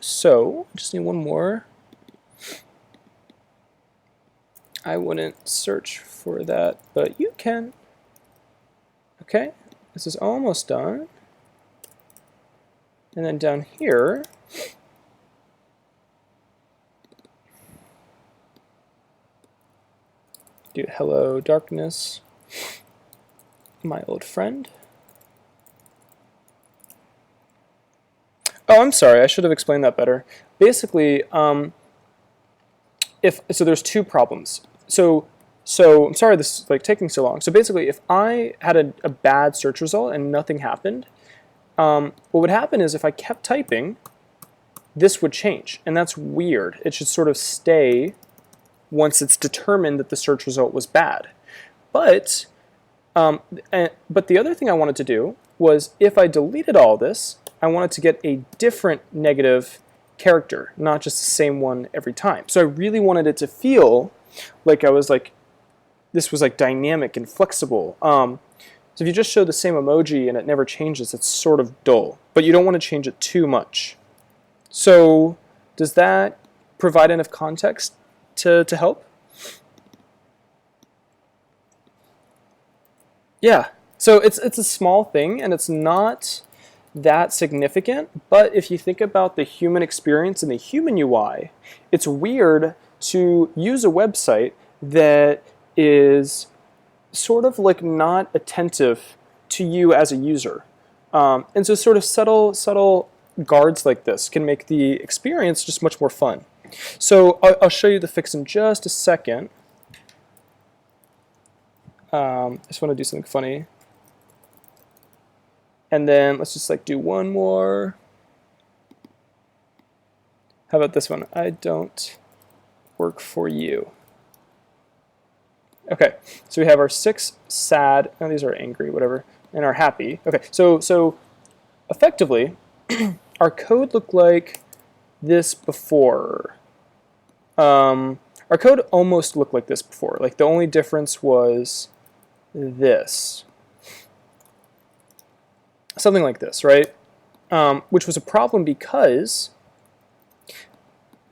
just need one more. I wouldn't search for that, but you can. Okay, this is almost done. And then down here, do hello darkness, my old friend. Oh, I'm sorry, I should have explained that better. Basically, so there's 2 problems. So I'm sorry this is like taking so long. So basically, if I had a bad search result and nothing happened, what would happen is if I kept typing, this would change, and that's weird. It should sort of stay once it's determined that the search result was bad. But the other thing I wanted to do was if I deleted all this, I wanted to get a different negative character, not just the same one every time. So I really wanted it to feel like this was like dynamic and flexible. So if you just show the same emoji and it never changes, it's sort of dull. But you don't want to change it too much. So does that provide enough context to help? Yeah. So it's a small thing and it's not that significant, but if you think about the human experience and the human UI, it's weird to use a website that is sort of like not attentive to you as a user. And so sort of subtle guards like this can make the experience just much more fun. So I'll show you the fix in just a second. I just want to do something funny. And then let's just like do one more. How about this one? I don't work for you. Okay, so we have our 6 sad, no, these are angry, whatever, and our happy. Okay, so effectively, our code looked like this before. Our code almost looked like this before. Like the only difference was this. Something like this, right? Which was a problem because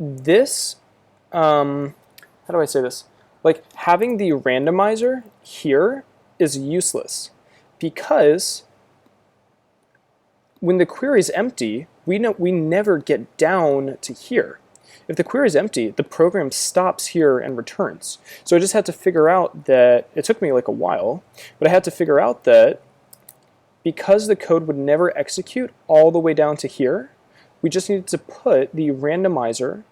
this, how do I say this? Like having the randomizer here is useless because when the query is empty, we never get down to here. If the query is empty, the program stops here and returns. So I just had to figure out that, it took me like a while, but I had to figure out that because the code would never execute all the way down to here, we just needed to put the randomizer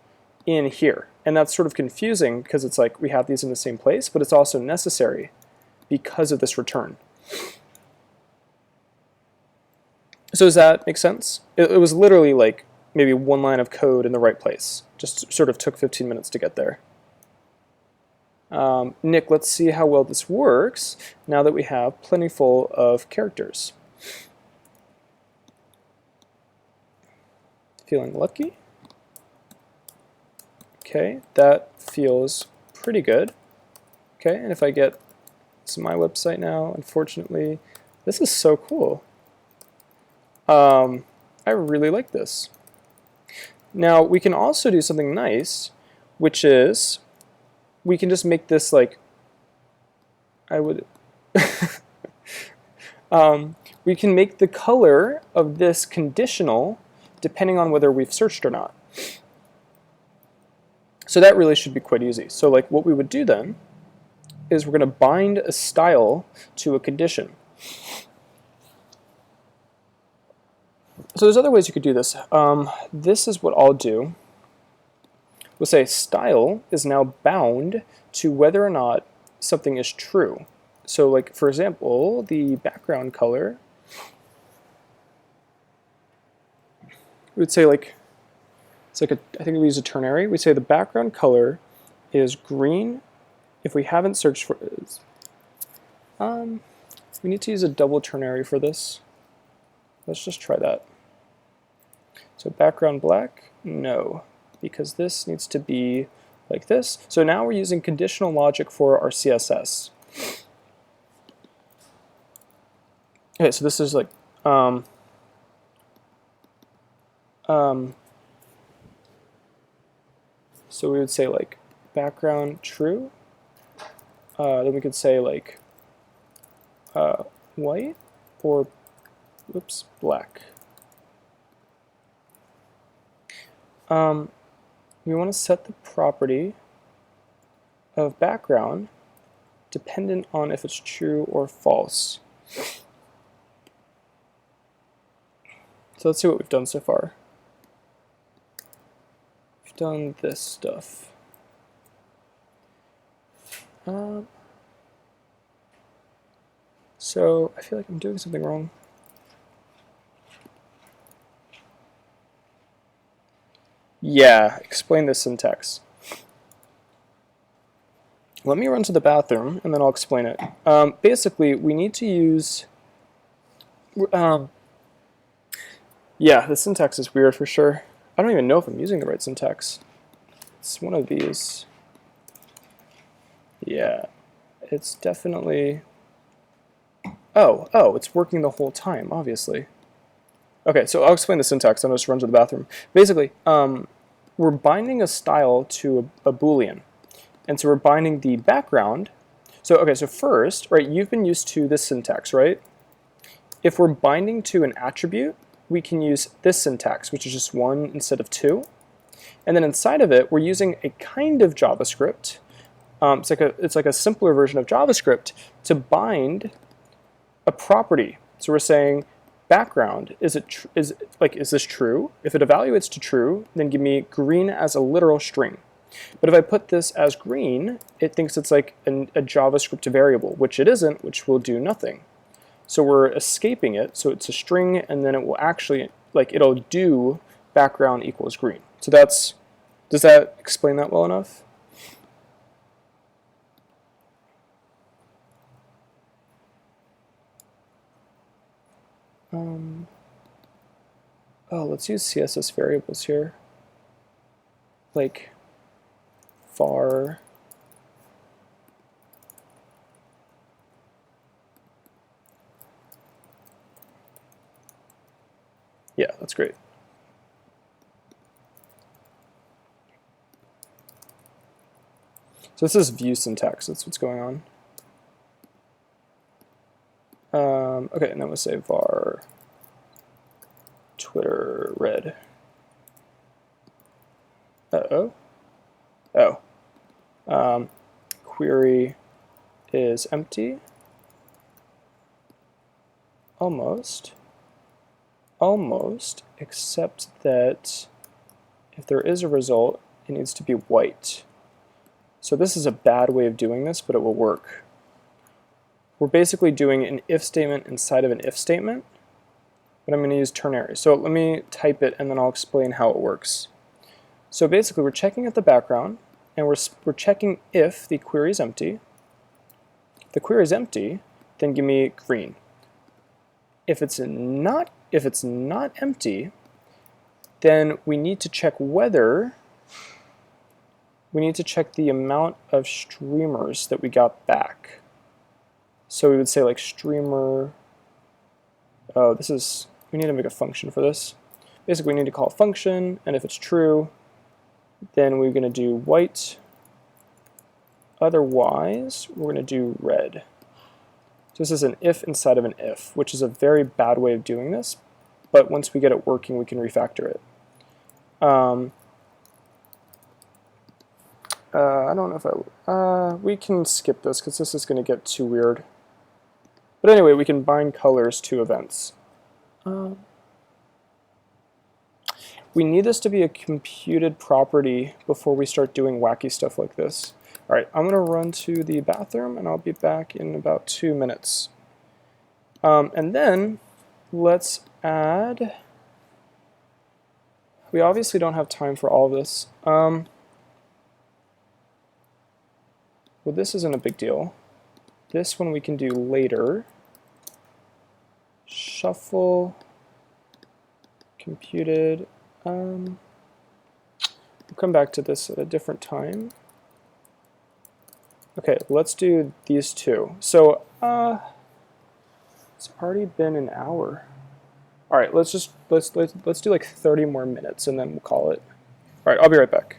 in here. And that's sort of confusing because it's like we have these in the same place, but it's also necessary because of this return. So does that make sense? It was literally like maybe one line of code in the right place. Just sort of took 15 minutes to get there. Nick, let's see how well this works now that we have plentiful of characters. Feeling lucky. Okay, that feels pretty good. Okay, and if I get to my website now, unfortunately, this is so cool. I really like this. Now, we can also do something nice, which is we can just make this like, we can make the color of this conditional depending on whether we've searched or not. So that really should be quite easy. So like what we would do then is we're going to bind a style to a condition. So there's other ways you could do this. This is what I'll do. We'll say style is now bound to whether or not something is true. So like, for example, the background color, we would say like, it's like I think we use a ternary. We say the background color is green if we haven't searched for it. We need to use a double ternary for this. Let's just try that. So background black, no, because this needs to be like this. So now we're using conditional logic for our CSS. Okay, so this is like, so we would say like background true. Then we could say like white or, whoops, black. We want to set the property of background dependent on if it's true or false. So let's see what we've done so far. We've done this stuff. So I feel like I'm doing something wrong. Yeah, explain the syntax. Let me run to the bathroom and then I'll explain it. Basically, we need to use, yeah, the syntax is weird for sure. I don't even know if I'm using the right syntax. It's one of these. Yeah, it's definitely, oh, it's working the whole time, obviously. Okay, so I'll explain the syntax. I'm just run to the bathroom. Basically, we're binding a style to a Boolean. And so we're binding the background. So, okay, so first, right, you've been used to this syntax, right? If we're binding to an attribute, we can use this syntax, which is just 1 instead of 2. And then inside of it, we're using a kind of JavaScript. It's like a simpler version of JavaScript to bind a property. So we're saying background, is this true? If it evaluates to true, then give me green as a literal string. But if I put this as green, it thinks it's like a JavaScript variable, which it isn't, which will do nothing. So we're escaping it, so it's a string, and then it will actually, like, it'll do background equals green. So that's, does that explain that well enough? Oh, let's use CSS variables here. Like var yeah, that's great. So this is Vue syntax, that's what's going on. Okay, and then we'll say var Twitter red. Query is empty. Almost, except that if there is a result, it needs to be white. So this is a bad way of doing this, but it will work. We're basically doing an if statement inside of an if statement, but I'm going to use ternary. So let me type it and then I'll explain how it works. So basically we're checking at the background and we're checking if the query is empty. If the query is empty, then give me green. If it's not empty, then we need to check whether, we need to check the amount of streamers that we got back. So we would say like streamer, oh, this is, we need to make a function for this. Basically, we need to call a function, and if it's true, then we're going to do white. Otherwise, we're going to do red. So this is an if inside of an if, which is a very bad way of doing this, but once we get it working, we can refactor it. I don't know if we can skip this because this is going to get too weird. But anyway, we can bind colors to events. We need this to be a computed property before we start doing wacky stuff like this. All right, I'm going to run to the bathroom, and I'll be back in about 2 minutes. And then let's add... We obviously don't have time for all of this. Well, this isn't a big deal. This one we can do later. Shuffle, computed. We'll come back to this at a different time. Okay, let's do these two. So, it's already been an hour. All right, let's do like 30 more minutes and then we'll call it. All right, I'll be right back.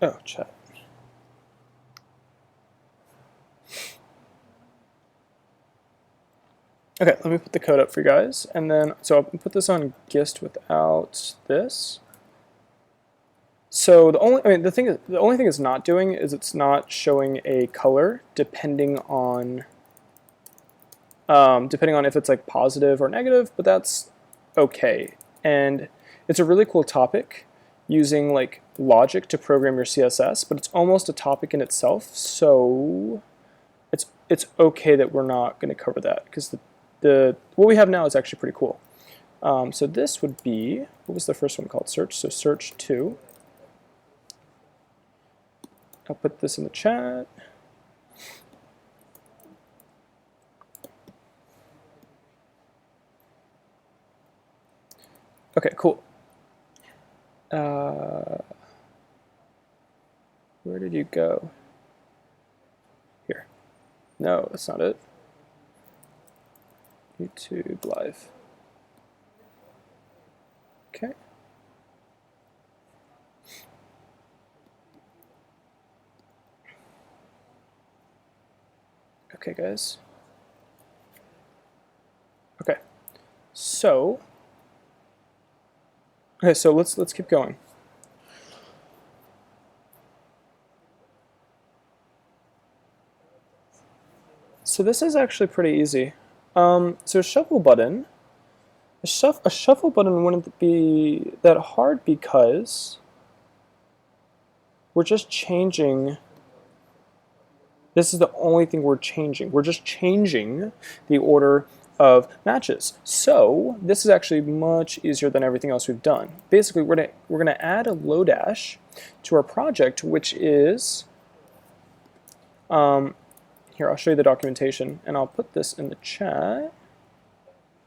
Oh, chat. Okay, let me put the code up for you guys, and then, so I'll put this on Gist without this. So the only thing it's not doing is it's not showing a color depending on if it's like positive or negative, but that's okay. And it's a really cool topic using like logic to program your CSS, but it's almost a topic in itself, so it's okay that we're not going to cover that because what we have now is actually pretty cool. So this would be, what was the first one called? Search. So search 2. I'll put this in the chat. Okay, cool. Where did you go? Here. No, that's not it. YouTube Live. Okay. Okay, guys. Okay, so let's keep going. So this is actually pretty easy. So a shuffle button wouldn't be that hard because we're just changing. This is the only thing we're changing. We're just changing the order of matches. So this is actually much easier than everything else we've done. Basically, we're gonna add a Lodash to our project, which is here. I'll show you the documentation, and I'll put this in the chat.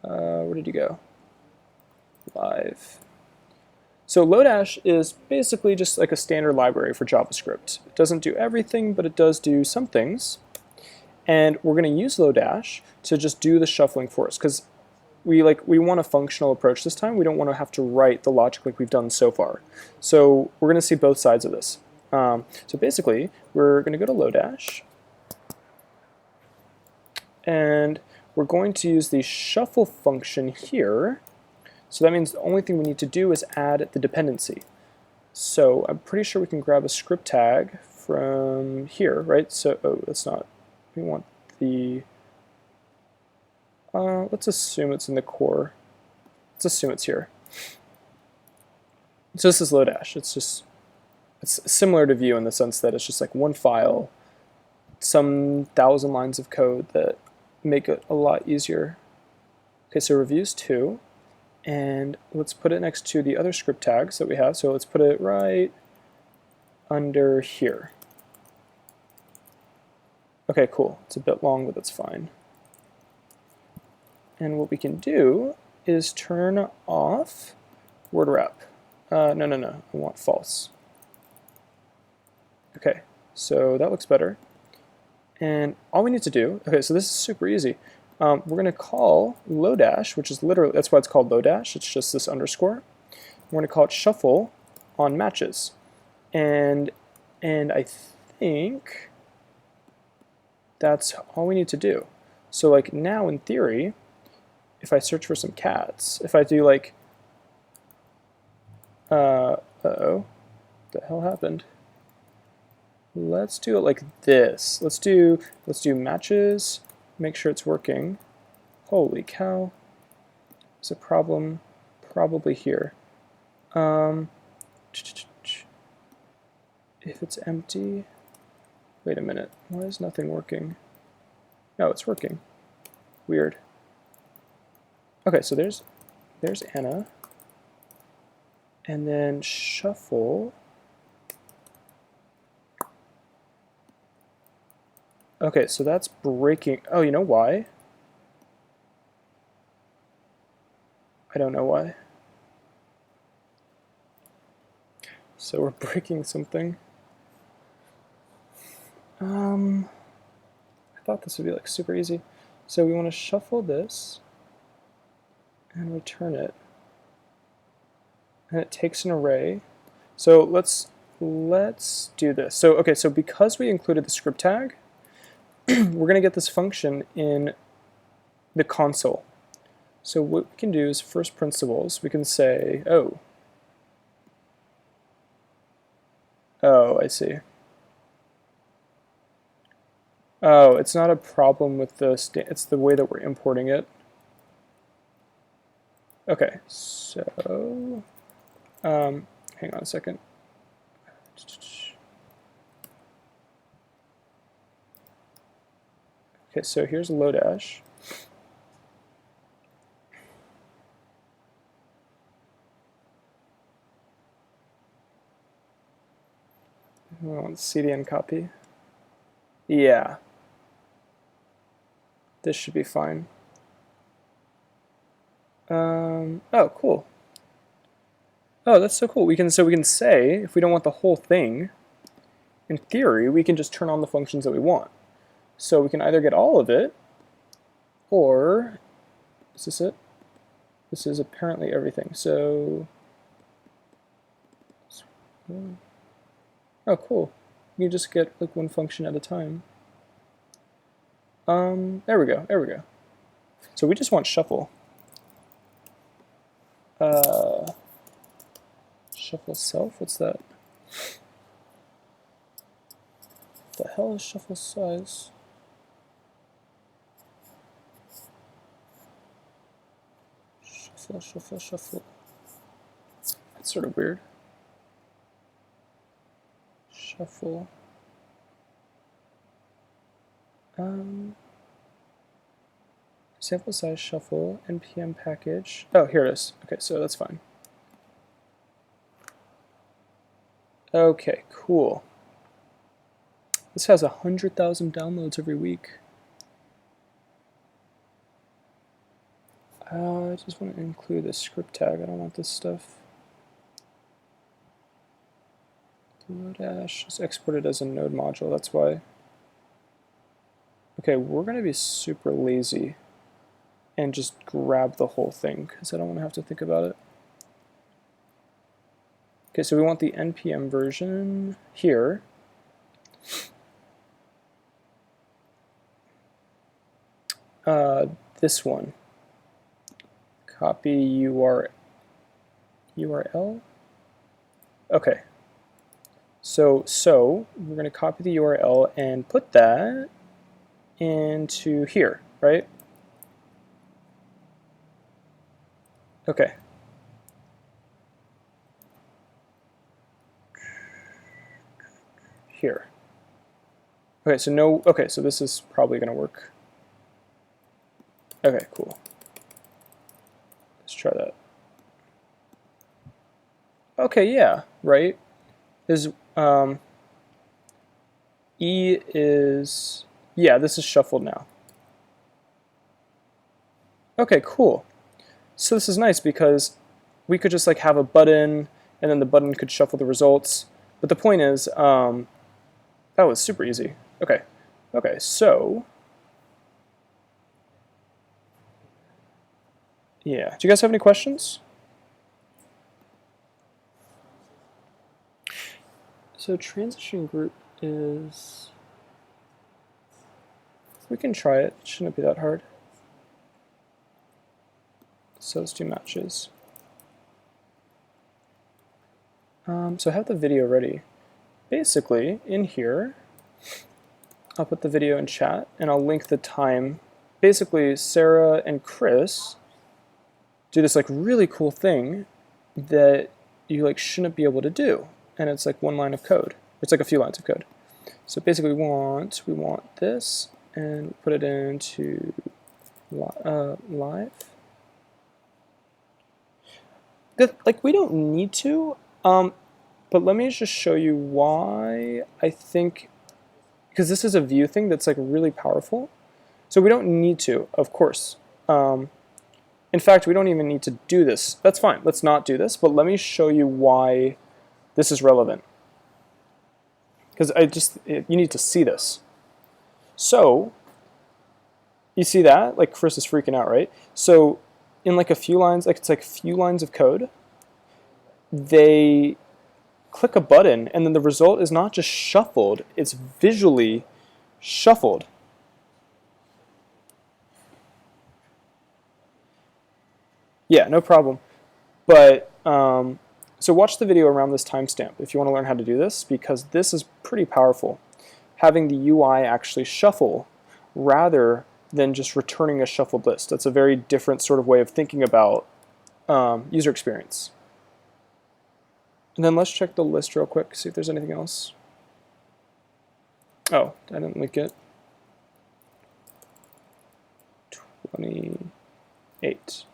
Where did you go? Live. So Lodash is basically just like a standard library for JavaScript. It doesn't do everything, but it does do some things. And we're going to use Lodash to just do the shuffling for us, because we want a functional approach this time. We don't want to have to write the logic like we've done so far. So we're going to see both sides of this. So basically, we're going to go to Lodash, and we're going to use the shuffle function here. So that means the only thing we need to do is add the dependency. So I'm pretty sure we can grab a script tag from here, right? So, oh, that's not, we want the, let's assume it's in the core. Let's assume it's here. So this is Lodash. It's similar to Vue in the sense that it's just like one file, some 1,000 lines of code that make it a lot easier. Okay, so reviews 2. And let's put it next to the other script tags that we have. So let's put it right under here. Okay, cool. It's a bit long, but that's fine. And what we can do is turn off word wrap. No. I want false. Okay, so that looks better. And all we need to do, okay, so this is super easy. We're going to call Lodash, which is literally, that's why it's called Lodash. It's just this underscore. We're going to call it shuffle on matches. And I think that's all we need to do. So like now in theory, if I search for some cats, if I do like, uh-oh, what the hell happened? Let's do it like this. Let's do matches. Make sure it's working. Holy cow. There's a problem probably here. If it's empty, wait a minute. Why is nothing working? No, it's working. Weird. Okay, so there's Anna. And then shuffle. Okay, so that's breaking. Oh, you know why? I don't know why. So we're breaking something. I thought this would be like super easy. So we want to shuffle this and return it. And it takes an array. So let's do this. So okay, so because we included the script tag, we're going to get this function in the console. So what we can do is first principles. We can say, oh, I see. Oh, it's not a problem with the it's the way that we're importing it. Okay, so hang on a second. Okay, so here's Lodash. I want CDN copy. Yeah. This should be fine. Oh, cool. Oh, that's so cool. We can say if we don't want the whole thing, in theory, we can just turn on the functions that we want. So we can either get all of it, or is this it? This is apparently everything. So, oh, cool. You just get like one function at a time. There we go, there we go. So we just want shuffle. Shuffle self, what's that? The hell is shuffle size? Shuffle, shuffle, shuffle. That's sort of weird. Shuffle. Sample size shuffle, npm package. Oh, here it is. Okay, so that's fine. Okay, cool. This has 100,000 downloads every week. I just want to include a script tag. I don't want this stuff. Dash is exported as a node module, that's why. Okay, we're going to be super lazy and just grab the whole thing because I don't want to have to think about it. Okay, so we want the npm version here. This one. Copy URL. Okay. So we're going to copy the URL and put that into here, right? Okay. Here. Okay, so no, okay, so this is probably going to work. Okay, cool. Let's try that. Okay, yeah, right. Is E is, yeah, this is shuffled now. Okay, cool. So this is nice because we could just like have a button and then the button could shuffle the results. But the point is, that was super easy. Okay, okay, so yeah, do you guys have any questions? So transition group is, we can try it, shouldn't be that hard. So let's do matches. So I have the video ready. Basically, in here, I'll put the video in chat and I'll link the time. Basically, Sarah and Chris do this like really cool thing that you like shouldn't be able to do. And it's like one line of code. It's like a few lines of code. So basically we want this and put it into live. Like we don't need to, but let me just show you why I think, because this is a Vue thing that's like really powerful. So we don't need to, of course. In fact, we don't even need to do this. That's fine, let's not do this, but let me show you why this is relevant. Because you need to see this. So, you see that? Like Chris is freaking out, right? So, in like a few lines, like it's like a few lines of code, they click a button and then the result is not just shuffled, it's visually shuffled. Yeah, no problem. But, so watch the video around this timestamp if you want to learn how to do this, because this is pretty powerful. Having the UI actually shuffle rather than just returning a shuffled list. That's a very different sort of way of thinking about user experience. And then let's check the list real quick, see if there's anything else. Oh, I didn't link it. 28.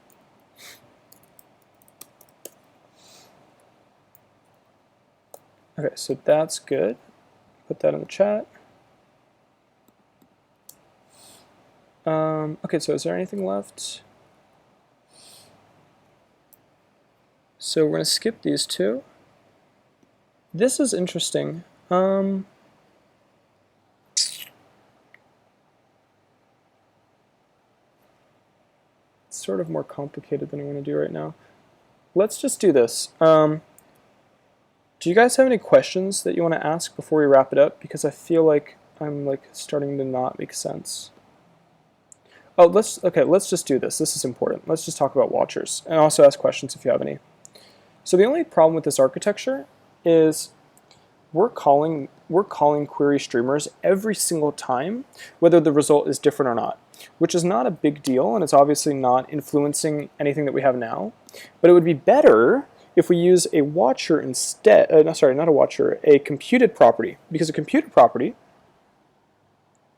Okay, so that's good. Put that in the chat. Okay, so is there anything left? So we're going to skip these two. This is interesting. It's sort of more complicated than I want to do right now. Let's just do this. Do you guys have any questions that you want to ask before we wrap it up? Because I feel like I'm like starting to not make sense. Oh, let's just do this. This is important. Let's just talk about watchers and also ask questions if you have any. So the only problem with this architecture is we're calling query streamers every single time, whether the result is different or not, which is not a big deal, and it's obviously not influencing anything that we have now. But it would be better if we use a watcher instead. No, sorry, not a watcher, a computed property, because a computed property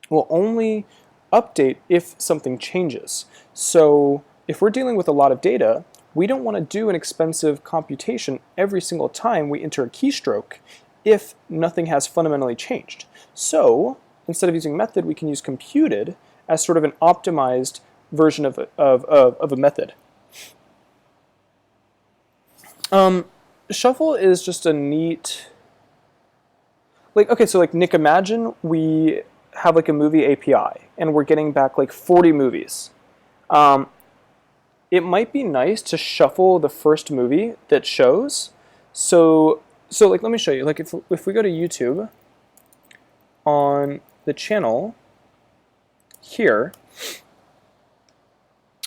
will only update if something changes. So if we're dealing with a lot of data, we don't want to do an expensive computation every single time we enter a keystroke if nothing has fundamentally changed. So instead of using method, we can use computed as sort of an optimized version of a method. Shuffle is just a neat, okay, so Nick, imagine we have a movie API and we're getting back 40 movies. It might be nice to shuffle the first movie that shows. So let me show you. If we go to YouTube on the channel here,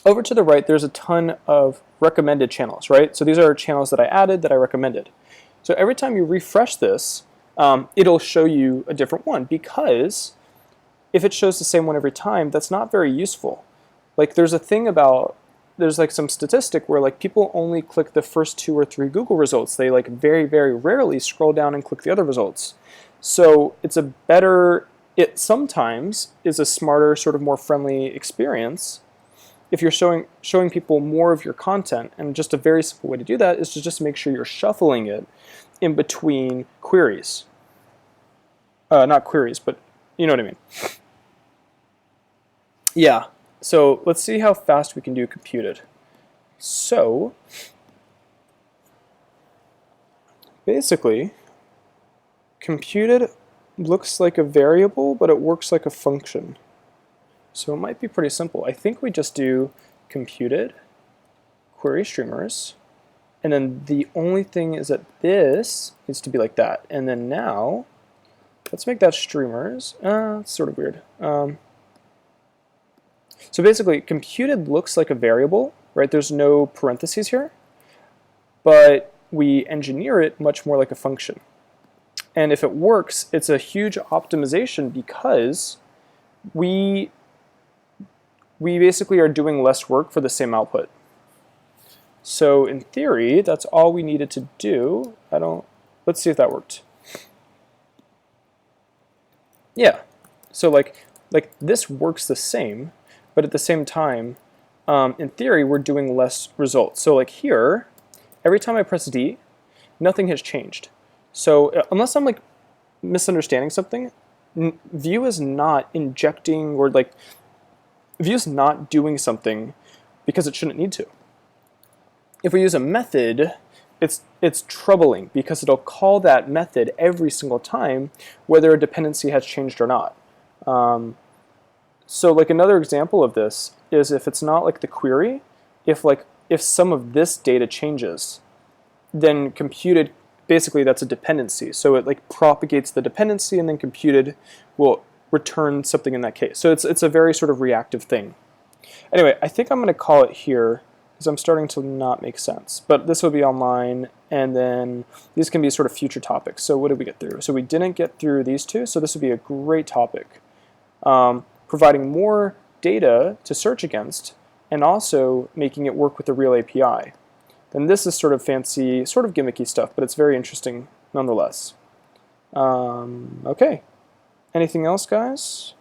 over to the right, there's a ton of recommended channels, right? So these are channels that I added that I recommended. So every time you refresh this, it'll show you a different one, because if it shows the same one every time, that's not very useful. There's a thing about, there's some statistic where people only click the first 2 or 3 Google results. They very, very rarely scroll down and click the other results. So it sometimes is a smarter, sort of more friendly experience if you're showing people more of your content. And just a very simple way to do that is to just make sure you're shuffling it in between queries. Not queries, but you know what I mean. Yeah. So let's see how fast we can do computed. So basically, computed looks like a variable, but it works like a function. So it might be pretty simple. I think we just do computed query streamers, and then the only thing is that this needs to be like that. And then now, let's make that streamers. It's sort of weird. So basically, computed looks like a variable, right? There's no parentheses here, but we engineer it much more like a function. And if it works, it's a huge optimization because we basically are doing less work for the same output. So in theory, that's all we needed to do. Let's see if that worked. Yeah. So this works the same, but at the same time, in theory, we're doing less results. So here, every time I press D, nothing has changed. So unless I'm misunderstanding something, Vue is not injecting, or Vue is not doing something because it shouldn't need to. If we use a method, it's troubling because it'll call that method every single time, whether a dependency has changed or not. So another example of this is if it's not the query, if some of this data changes, then computed, basically that's a dependency. So it propagates the dependency, and then computed will return something in that case. So it's a very sort of reactive thing. Anyway, I think I'm going to call it here because I'm starting to not make sense. But this will be online, and then these can be sort of future topics. So what did we get through? So we didn't get through these two, so this would be a great topic. Providing more data to search against, and also making it work with the real API. Then this is sort of fancy, sort of gimmicky stuff, but it's very interesting nonetheless. Okay. Anything else, guys?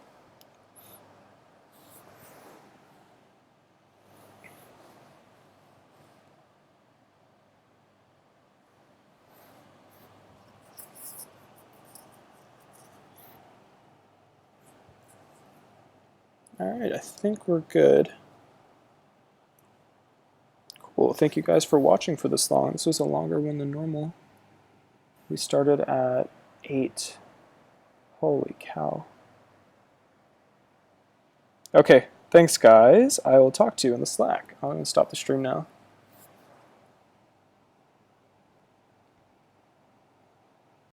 All right, I think we're good. Cool, thank you guys for watching for this long. This was a longer one than normal. We started at 8. Holy cow. Okay, thanks guys. I will talk to you in the Slack. I'm going to stop the stream now.